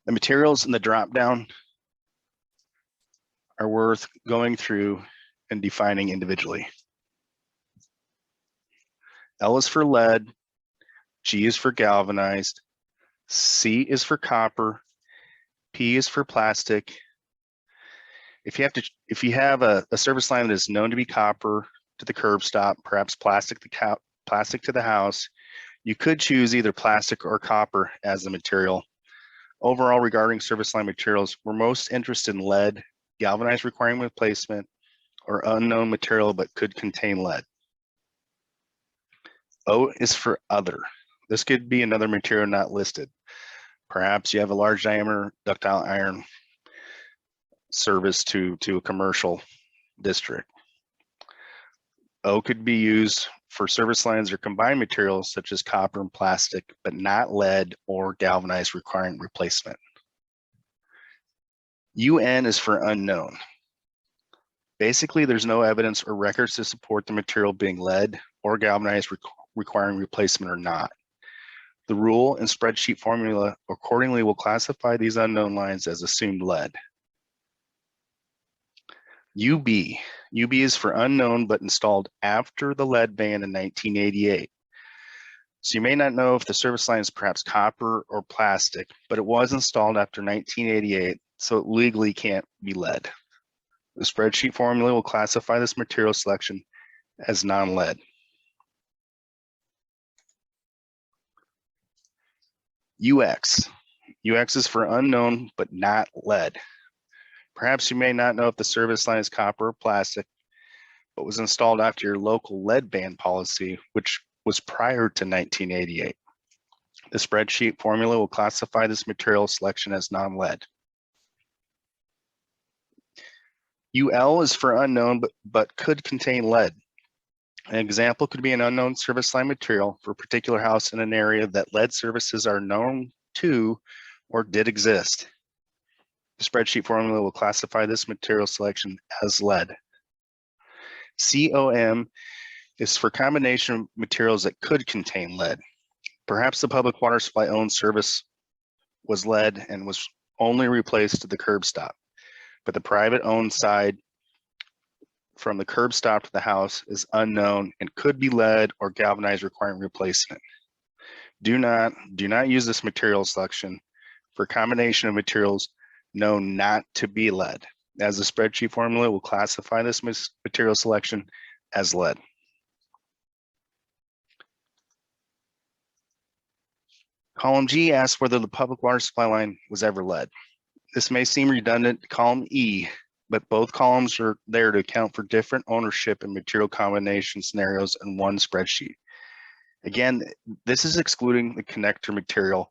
The materials in the dropdown are worth going through and defining individually. L is for lead, G is for galvanized, C is for copper, P is for plastic. If you have a service line that is known to be copper to the curb stop, perhaps plastic to the house, you could choose either plastic or copper as the material. Overall, regarding service line materials, we're most interested in lead, galvanized requiring replacement, or unknown material but could contain lead. O is for other. This could be another material not listed. Perhaps you have a large diameter ductile iron service to a commercial district. O could be used for service lines or combined materials such as copper and plastic, but not lead or galvanized requiring replacement. UN is for unknown. Basically, there's no evidence or records to support the material being lead or galvanized requiring replacement or not. The rule and spreadsheet formula accordingly will classify these unknown lines as assumed lead. UB is for unknown but installed after the lead ban in 1988. So you may not know if the service line is perhaps copper or plastic, but it was installed after 1988, so it legally can't be lead. The spreadsheet formula will classify this material selection as non-lead. UX is for unknown but not lead. Perhaps you may not know if the service line is copper or plastic, but was installed after your local lead ban policy, which was prior to 1988. The spreadsheet formula will classify this material selection as non-lead. UL is for unknown but could contain lead. An example could be an unknown service line material for a particular house in an area that lead services are known to or did exist. The spreadsheet formula will classify this material selection as lead. COM is for combination materials that could contain lead. Perhaps the public water supply owned service was lead and was only replaced at the curb stop, but the private owned side from the curb stop to the house is unknown and could be lead or galvanized requiring replacement. Do not use this material selection for a combination of materials known not to be lead, as the spreadsheet formula will classify this material selection as lead. Column G asks whether the public water supply line was ever lead. This may seem redundant to column E, but both columns are there to account for different ownership and material combination scenarios in one spreadsheet. Again, this is excluding the connector material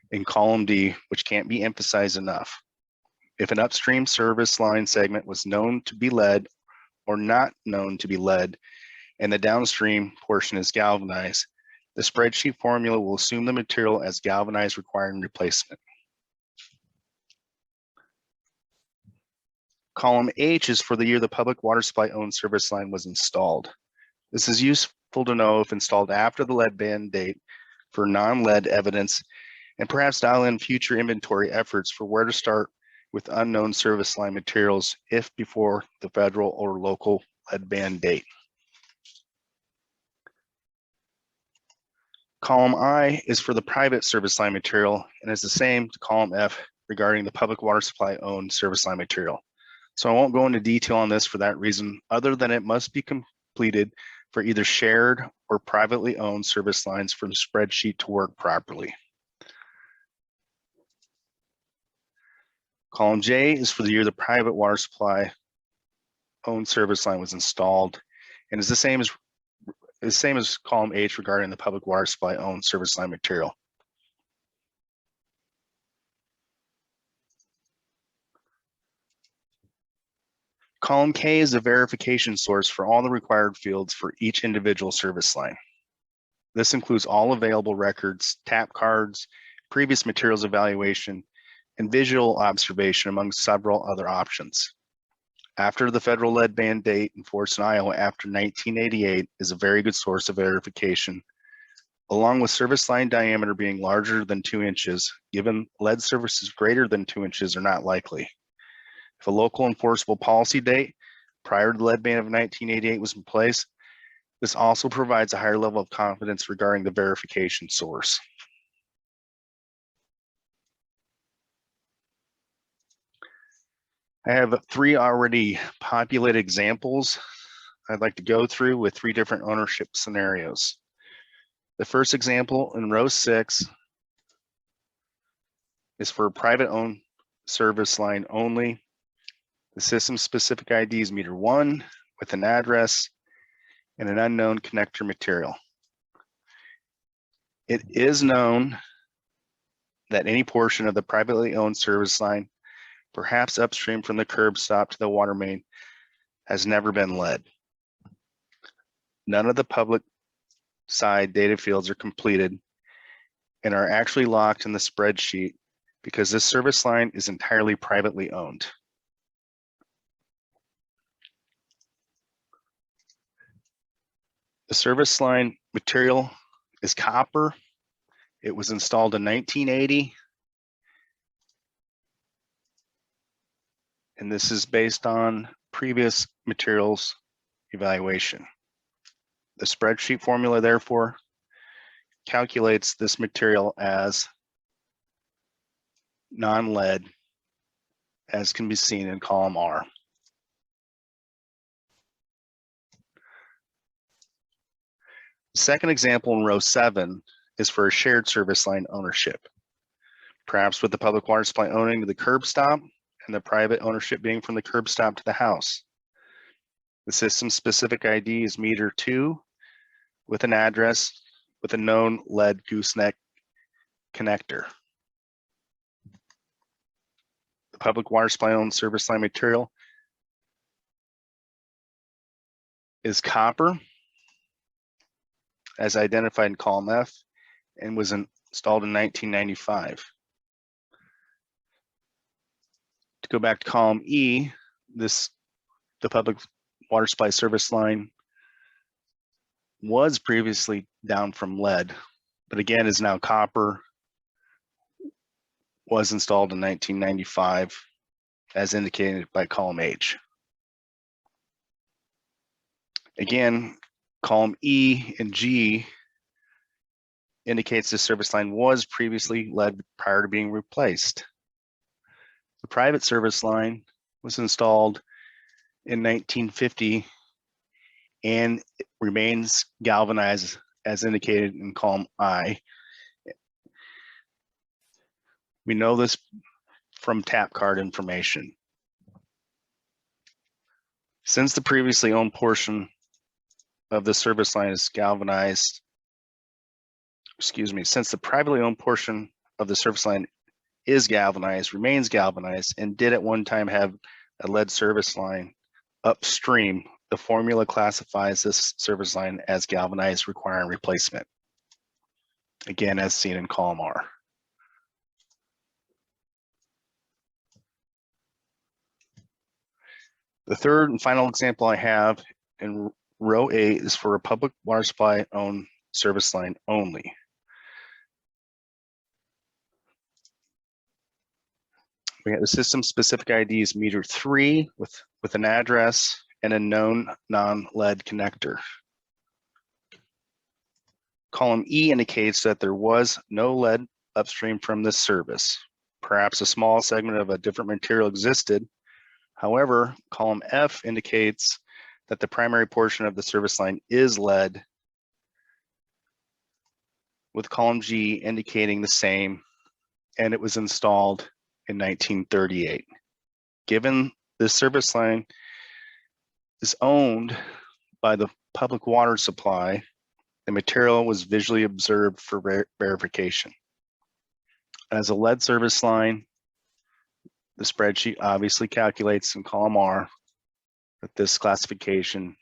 in column D, which can't be emphasized enough. If an upstream service line segment was known to be lead or not known to be lead, and the downstream portion is galvanized, the spreadsheet formula will assume the material as galvanized requiring replacement. Column H is for the year the public water supply owned service line was installed. This is useful to know if installed after the lead ban date for non-lead evidence, and perhaps dial in future inventory efforts for where to start with unknown service line materials if before the federal or local lead ban date. Column I is for the private service line material and is the same to column F regarding the public water supply owned service line material. So I won't go into detail on this for that reason, other than it must be completed for either shared or privately owned service lines for the spreadsheet to work properly. Column J is for the year the private water supply owned service line was installed and is the same as column H regarding the public water supply owned service line material. Column K is the verification source for all the required fields for each individual service line. This includes all available records, tap cards, previous materials evaluation, and visual observation among several other options. after the federal lead mandate enforced in Iowa after 1988 is a very good source of verification, along with service line diameter being larger than 2 inches, given lead services greater than 2 inches are not likely. If a local enforceable policy date prior to the lead ban of 1988 was in place, this also provides a higher level of confidence regarding the verification source. I have 3 already populated examples I'd like to go through with 3 different ownership scenarios. The first example in row 6 is for a private owned service line only. The system specific ID is meter 1 with an address and an unknown connector material. It is known that any portion of the privately owned service line, perhaps upstream from the curb stop to the water main, has never been lead. None of the public side data fields are completed and are actually locked in the spreadsheet because this service line is entirely privately owned. The service line material is copper. It was installed in 1980. And this is based on previous materials evaluation. The spreadsheet formula, therefore, calculates this material as non-lead, as can be seen in column R. The second example in row 7 is for a shared service line ownership, perhaps with the public water supply owning the curb stop and the private ownership being from the curb stop to the house. The system specific ID is meter 2 with an address with a known lead gooseneck connector. The public water supply owned service line material is copper, as identified in column F, and was installed in 1995. To go back to column E, the public water supply service line was previously down from lead, but again is now copper, was installed in 1995, as indicated by column H. Again, column E and G indicates the service line was previously lead prior to being replaced. The private service line was installed in 1950 and remains galvanized as indicated in column I. We know this from tap card information. Since the previously owned portion of the service line is galvanized, since the privately owned portion of the service line is galvanized, remains galvanized, and did at one time have a lead service line upstream, the formula classifies this service line as galvanized requiring replacement. Again, as seen in column R. The third and final example I have in row 8 is for a public water supply owned service line only. We have the system specific ID is meter 3 with an address and a known non-lead connector. Column E indicates that there was no lead upstream from this service. Perhaps a small segment of a different material existed. However, column F indicates that the primary portion of the service line is lead, with column G indicating the same, and it was installed in 1938. Given this service line is owned by the public water supply, the material was visually observed for verification. As a lead service line, the spreadsheet obviously calculates in column R that this classification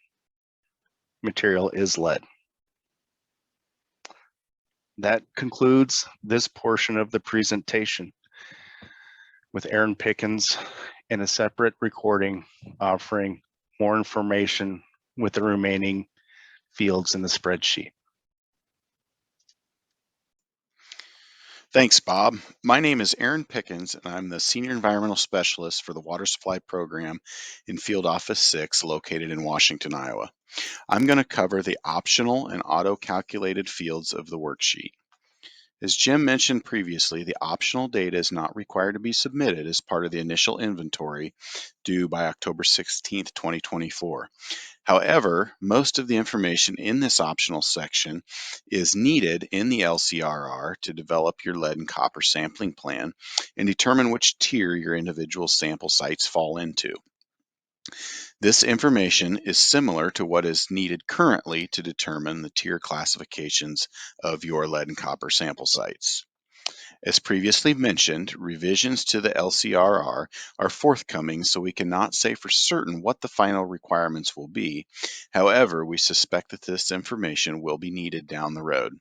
material is lead. That concludes this portion of the presentation with Aaron Pickens and a separate recording offering more information with the remaining fields in the spreadsheet. Thanks, Bob. My name is Aaron Pickens, and I'm the Senior Environmental Specialist for the Water Supply Program in Field Office 6, located in Washington, Iowa. I'm going to cover the optional and auto-calculated fields of the worksheet. As Jim mentioned previously, the optional data is not required to be submitted as part of the initial inventory due by October 16th, 2024. However, most of the information in this optional section is needed in the LCRR to develop your lead and copper sampling plan and determine which tier your individual sample sites fall into. This information is similar to what is needed currently to determine the tier classifications of your lead and copper sample sites. As previously mentioned, revisions to the LCRR are forthcoming, so we cannot say for certain what the final requirements will be. However, we suspect that this information will be needed down the road.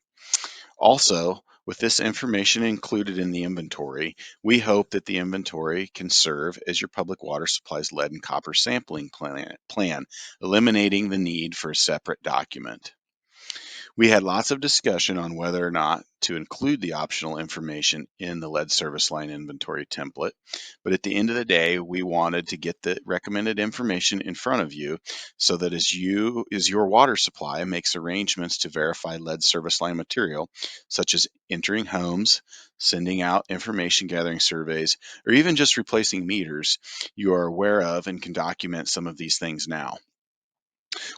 Also, with this information included in the inventory, we hope that the inventory can serve as your public water supply's lead and copper sampling plan, eliminating the need for a separate document. We had lots of discussion on whether or not to include the optional information in the lead service line inventory template, but at the end of the day, we wanted to get the recommended information in front of you so that as your water supply makes arrangements to verify lead service line material, such as entering homes, sending out information gathering surveys, or even just replacing meters, you are aware of and can document some of these things now.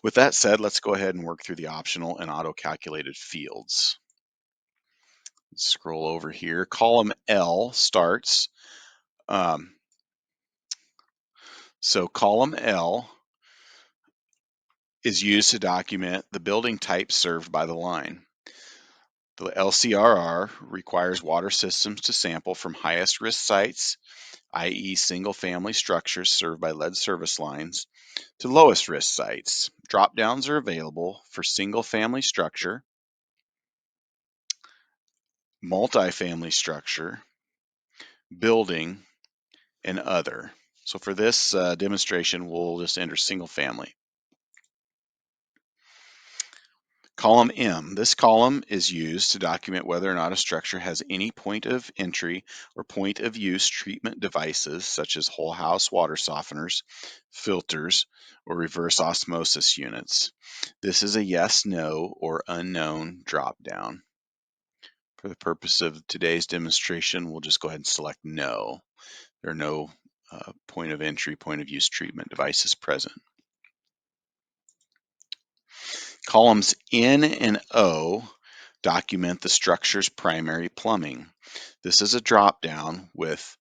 With that said, let's go ahead and work through the optional and auto-calculated fields. Let's scroll over here. Column L starts. So column L is used to document the building type served by the line. The LCRR requires water systems to sample from highest risk sites, i.e. single-family structures served by lead service lines, to lowest risk sites. Drop-downs are available for single-family structure, multifamily structure, building, and other. So for this demonstration, we'll just enter single family. Column M. This column is used to document whether or not a structure has any point of entry or point of use treatment devices such as whole house water softeners, filters, or reverse osmosis units. This is a yes, no, or unknown drop down. For the purpose of today's demonstration, we'll just go ahead and select no. There are no point of entry, point of use treatment devices present. Columns N and O document the structure's primary plumbing. This is a drop down with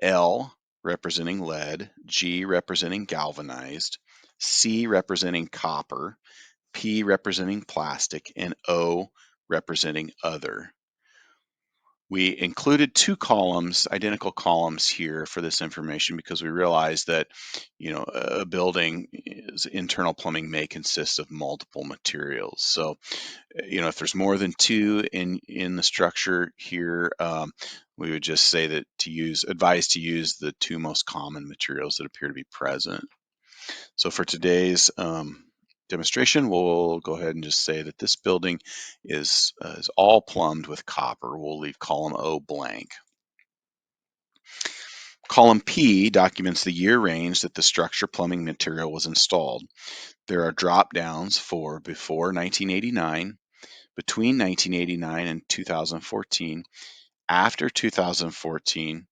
L representing lead, G representing galvanized, C representing copper, P representing plastic, and O representing other. We included two columns, identical columns here for this information because we realized that, a building's internal plumbing may consist of multiple materials. So, if there's more than two in the structure here, we would just say that advise to use the two most common materials that appear to be present. So for today's demonstration, we'll go ahead and just say that this building is all plumbed with copper. We'll leave column O blank. Column P documents the year range that the structure plumbing material was installed. There are drop downs for before 1989, between 1989 and 2014, after 2014,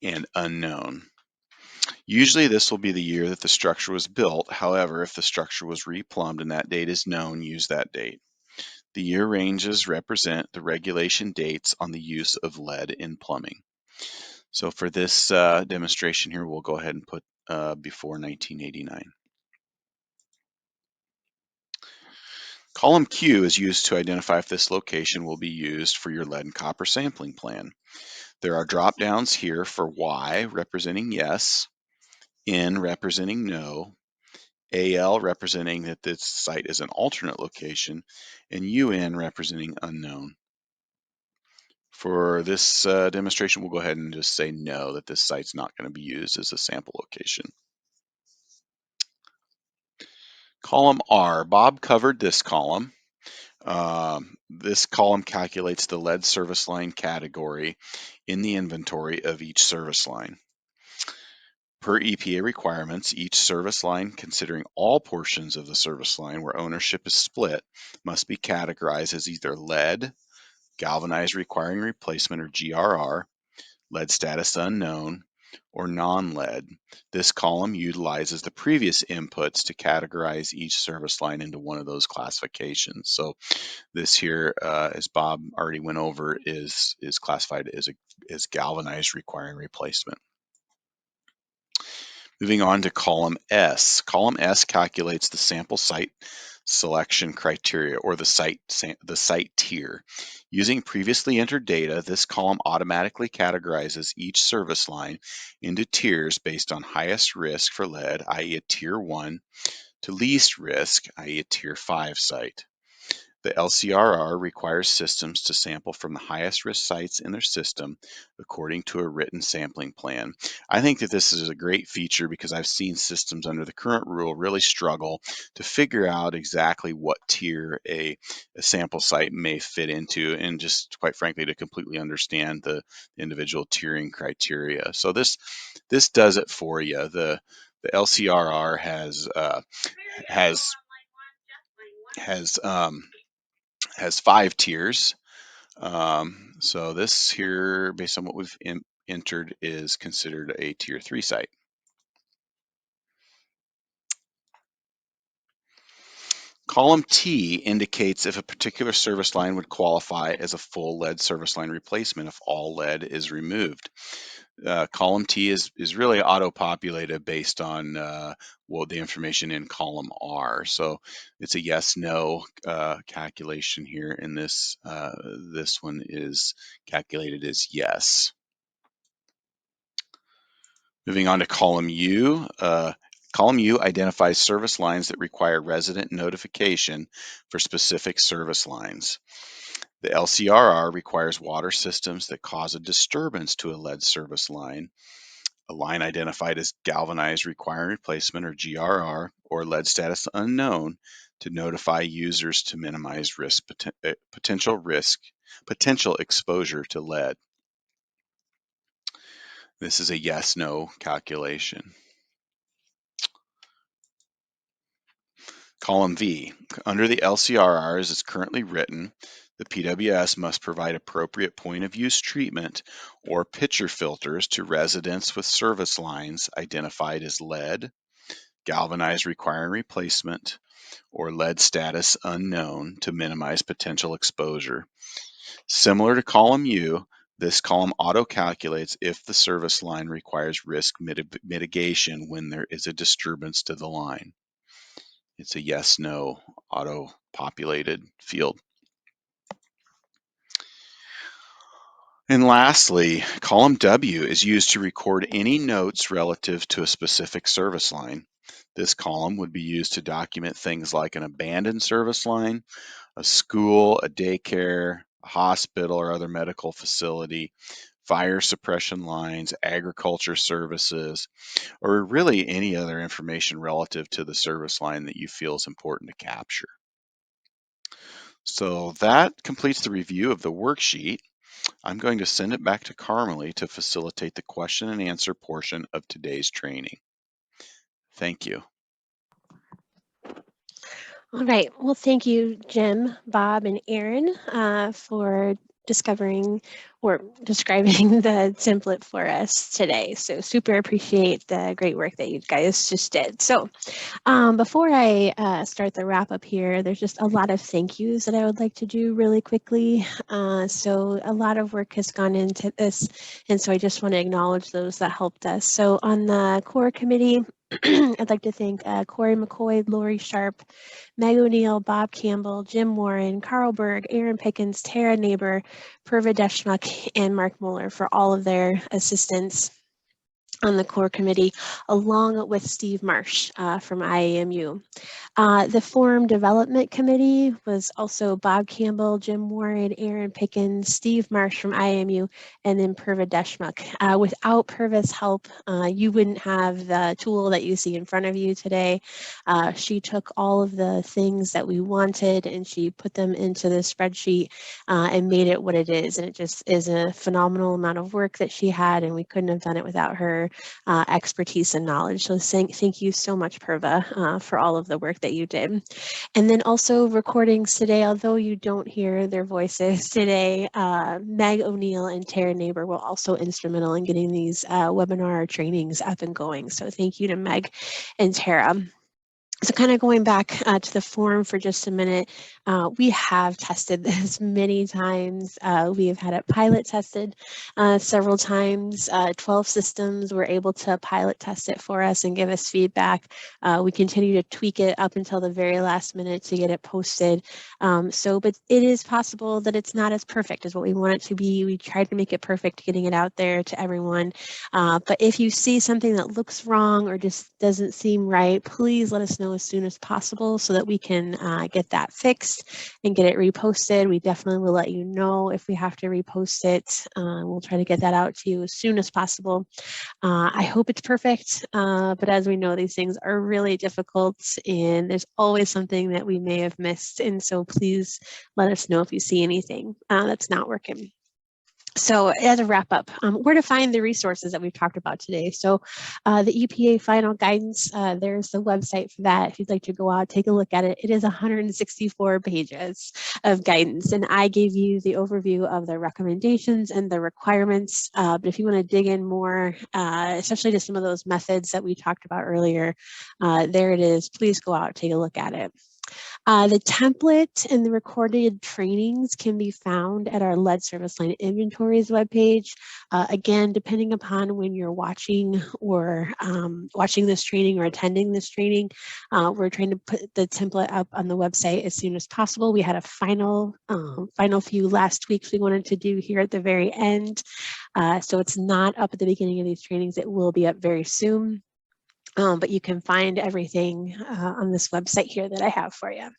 and unknown. Usually this will be the year that the structure was built. However, if the structure was replumbed and that date is known, use that date. The year ranges represent the regulation dates on the use of lead in plumbing. So for this demonstration here, we'll go ahead and put before 1989. Column Q is used to identify if this location will be used for your lead and copper sampling plan. There are drop downs here for Y representing yes, N representing no, AL representing that this site is an alternate location, and UN representing unknown. For this demonstration, we'll go ahead and just say no, that this site's not going to be used as a sample location. Column R, Bob covered this column. This column calculates the lead service line category in the inventory of each service line. Per EPA requirements, each service line, considering all portions of the service line where ownership is split, must be categorized as either lead, galvanized requiring replacement or GRR, lead status unknown, or non-lead. This column utilizes the previous inputs to categorize each service line into one of those classifications. So this here, as Bob already went over, is classified as galvanized requiring replacement. Moving on to column S. Column S calculates the sample site selection criteria, or the site tier. Using previously entered data, this column automatically categorizes each service line into tiers based on highest risk for lead, i.e. a tier 1, to least risk, i.e. a tier 5 site. The LCRR requires systems to sample from the highest risk sites in their system according to a written sampling plan. I think that this is a great feature because I've seen systems under the current rule really struggle to figure out exactly what tier a sample site may fit into, and just quite frankly to completely understand the individual tiering criteria. So this does it for you. The LCRR has 5 tiers. So this here, based on what we've entered, is considered a tier 3 site. Column T indicates if a particular service line would qualify as a full lead service line replacement if all lead is removed. Column T is really auto-populated based on the information in column R. So it's a yes/no calculation here, and this one is calculated as yes. Moving on to column U. Column U identifies service lines that require resident notification for specific service lines. The LCRR requires water systems that cause a disturbance to a lead service line, a line identified as galvanized requiring replacement or GRR, or lead status unknown, to notify users to minimize potential exposure to lead. This is a yes/no calculation. Column V. Under the LCRR as it's currently written, the PWS must provide appropriate point of use treatment or pitcher filters to residents with service lines identified as lead, galvanized requiring replacement, or lead status unknown to minimize potential exposure. Similar to column U, this column auto-calculates if the service line requires risk mitigation when there is a disturbance to the line. It's a yes/no auto-populated field. And lastly, column W is used to record any notes relative to a specific service line. This column would be used to document things like an abandoned service line, a school, a daycare, a hospital or other medical facility, fire suppression lines, agriculture services, or really any other information relative to the service line that you feel is important to capture. So that completes the review of the worksheet. I'm going to send it back to Carmelie to facilitate the question and answer portion of today's training. Thank you. All right. Well, thank you, Jim, Bob, and Aaron for describing the template for us today. So super appreciate the great work that you guys just did. So before I start the wrap up here, there's just a lot of thank yous that I would like to do really quickly. So a lot of work has gone into this, and so I just want to acknowledge those that helped us. So on the core committee, I'd like to thank Corey McCoy, Lori Sharp, Meg O'Neill, Bob Campbell, Jim Warren, Carl Berg, Aaron Pickens, Tara Neighbor, Purva Deshmukh, and Mark Mueller for all of their assistance. on the core committee, along with Steve Marsh from IAMU. The Forum Development Committee was also Bob Campbell, Jim Warren, Aaron Pickens, Steve Marsh from IAMU, and then Purva Deshmukh. Without Purva's help, you wouldn't have the tool that you see in front of you today. She took all of the things that we wanted and she put them into the spreadsheet and made it what it is. And it just is a phenomenal amount of work that she had, and we couldn't have done it without her expertise and knowledge. So thank you so much, Purva, for all of the work that you did. And then also recordings today, although you don't hear their voices today, Meg O'Neill and Tara Neighbor were also instrumental in getting these webinar trainings up and going. So thank you to Meg and Tara. So kind of going back to the forum for just a minute, we have tested this many times. We have had it pilot tested several times. 12 systems were able to pilot test it for us and give us feedback. We continue to tweak it up until the very last minute to get it posted. But it is possible that it's not as perfect as what we want it to be. We tried to make it perfect, getting it out there to everyone. But if you see something that looks wrong or just doesn't seem right, please let us know as soon as possible so that we can get that fixed and get it reposted. We definitely will let you know if we have to repost it. We'll try to get that out to you as soon as possible. I hope it's perfect, but as we know, these things are really difficult and there's always something that we may have missed. And so please let us know if you see anything that's not working. So as a wrap up, where to find the resources that we've talked about today. So the EPA final guidance, there's the website for that. If you'd like to go out, take a look at it. It is 164 pages of guidance. And I gave you the overview of the recommendations and the requirements. But if you want to dig in more, especially to some of those methods that we talked about earlier, there it is. Please go out, take a look at it. The template and the recorded trainings can be found at our lead service line inventories webpage. Again, depending upon when you're watching or watching this training or attending this training, we're trying to put the template up on the website as soon as possible. We had a final few last week we wanted to do here at the very end. So it's not up at the beginning of these trainings. It will be up very soon. But you can find everything on this website here that I have for you.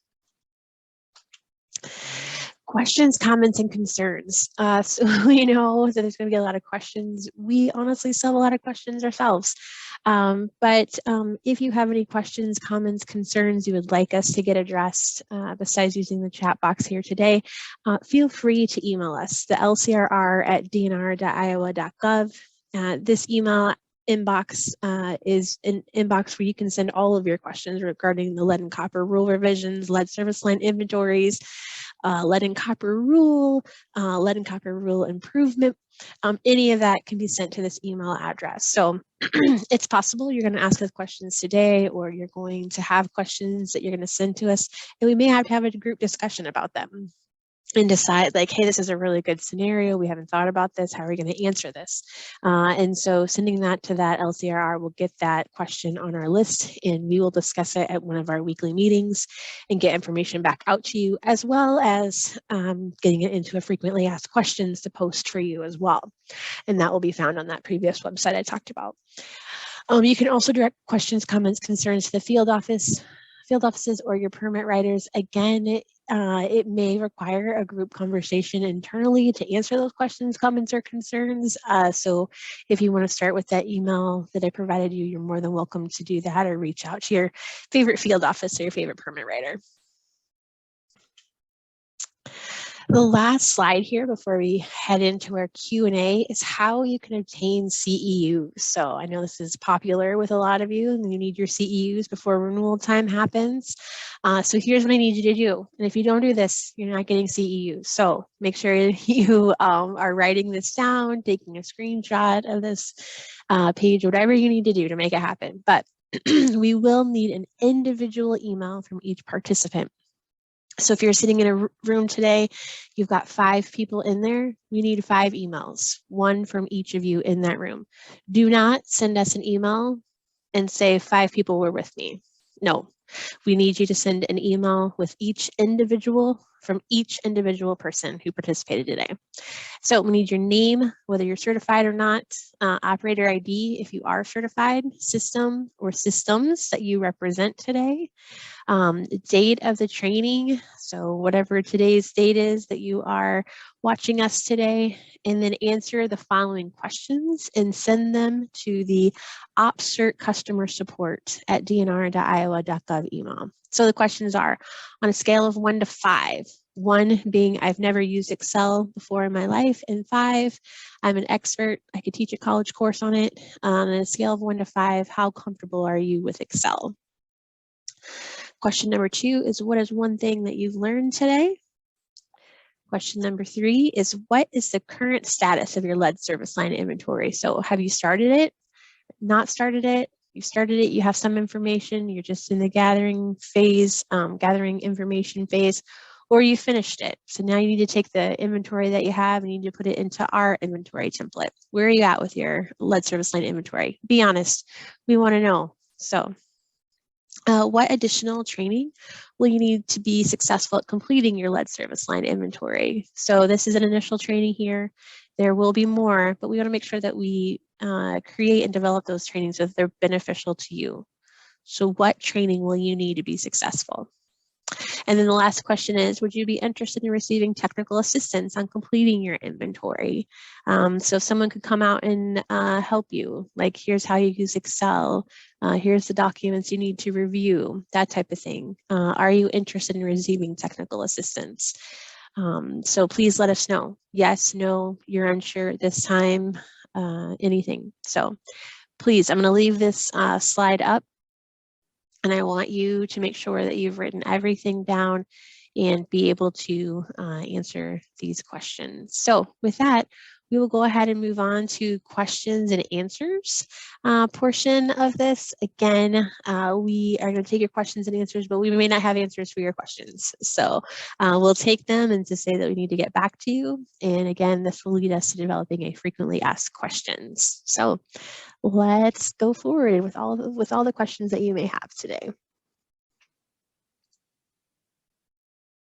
Questions, comments, and concerns. So we know that there's going to be a lot of questions. We honestly still have a lot of questions ourselves. But if you have any questions, comments, concerns you would like us to get addressed, besides using the chat box here today, feel free to email us, the lcrr@dnr.iowa.gov. This email inbox is an inbox where you can send all of your questions regarding the lead and copper rule revisions, lead service line inventories, lead and copper rule improvement. Any of that can be sent to this email address. So it's possible you're going to ask us questions today, or you're going to have questions that you're going to send to us, and we may have to have a group discussion about them and decide like, hey, this is a really good scenario. We haven't thought about this. How are we going to answer this? And so sending that to that LCRR will get that question on our list, and we will discuss it at one of our weekly meetings and get information back out to you, as well as getting it into a frequently asked questions to post for you as well. And that will be found on that previous website I talked about. You can also direct questions, comments, concerns to the field offices or your permit writers. Again, it may require a group conversation internally to answer those questions, comments, or concerns. So if you want to start with that email that I provided you, you're more than welcome to do that, or reach out to your favorite field office or your favorite permit writer. The last slide here before we head into our Q&A is how you can obtain CEUs. So I know this is popular with a lot of you, and you need your CEUs before renewal time happens. So here's what I need you to do. And if you don't do this, you're not getting CEUs. So make sure you are writing this down, taking a screenshot of this page, whatever you need to do to make it happen. But we will need an individual email from each participant. So if you're sitting in a room today, you've got 5 people in there, we need 5 emails, 1 from each of you in that room. Do not send us an email and say 5 people were with me. No, We need you to send an email with from each individual person who participated today. So we need your name, whether you're certified or not, operator ID if you are certified, system or systems that you represent today, date of the training, so whatever today's date is that you are watching us today, and then answer the following questions and send them to the OpsCert customer support at dnr.iowa.gov email. So the questions are on a scale of 1 to 5, 1 being I've never used Excel before in my life, and 5, I'm an expert, I could teach a college course on it. On a scale of 1 to 5, how comfortable are you with Excel? Question number 2 is, what is one thing that you've learned today? Question number 3 is, what is the current status of your lead service line inventory? So have you started it, not started it? You started it, you have some information, you're just in the gathering phase, gathering information phase, or you finished it. So now you need to take the inventory that you have and you need to put it into our inventory template. Where are you at with your lead service line inventory? Be honest, we want to know. So what additional training will you need to be successful at completing your lead service line inventory? So this is an initial training here. There will be more, but we want to make sure that we create and develop those trainings so that they're beneficial to you. So what training will you need to be successful? And then the last question is, would you be interested in receiving technical assistance on completing your inventory? So if someone could come out and help you, like here's how you use Excel, here's the documents you need to review, that type of thing. Are you interested in receiving technical assistance? So please let us know. Yes, no, you're unsure at this time, anything. So please, I'm going to leave this slide up. And I want you to make sure that you've written everything down and be able to answer these questions. So with that, we will go ahead and move on to questions and answers portion of this. Again, we are going to take your questions and answers, but we may not have answers for your questions. So we'll take them and to say that we need to get back to you. And again, this will lead us to developing a frequently asked questions. So let's go forward with all the questions that you may have today.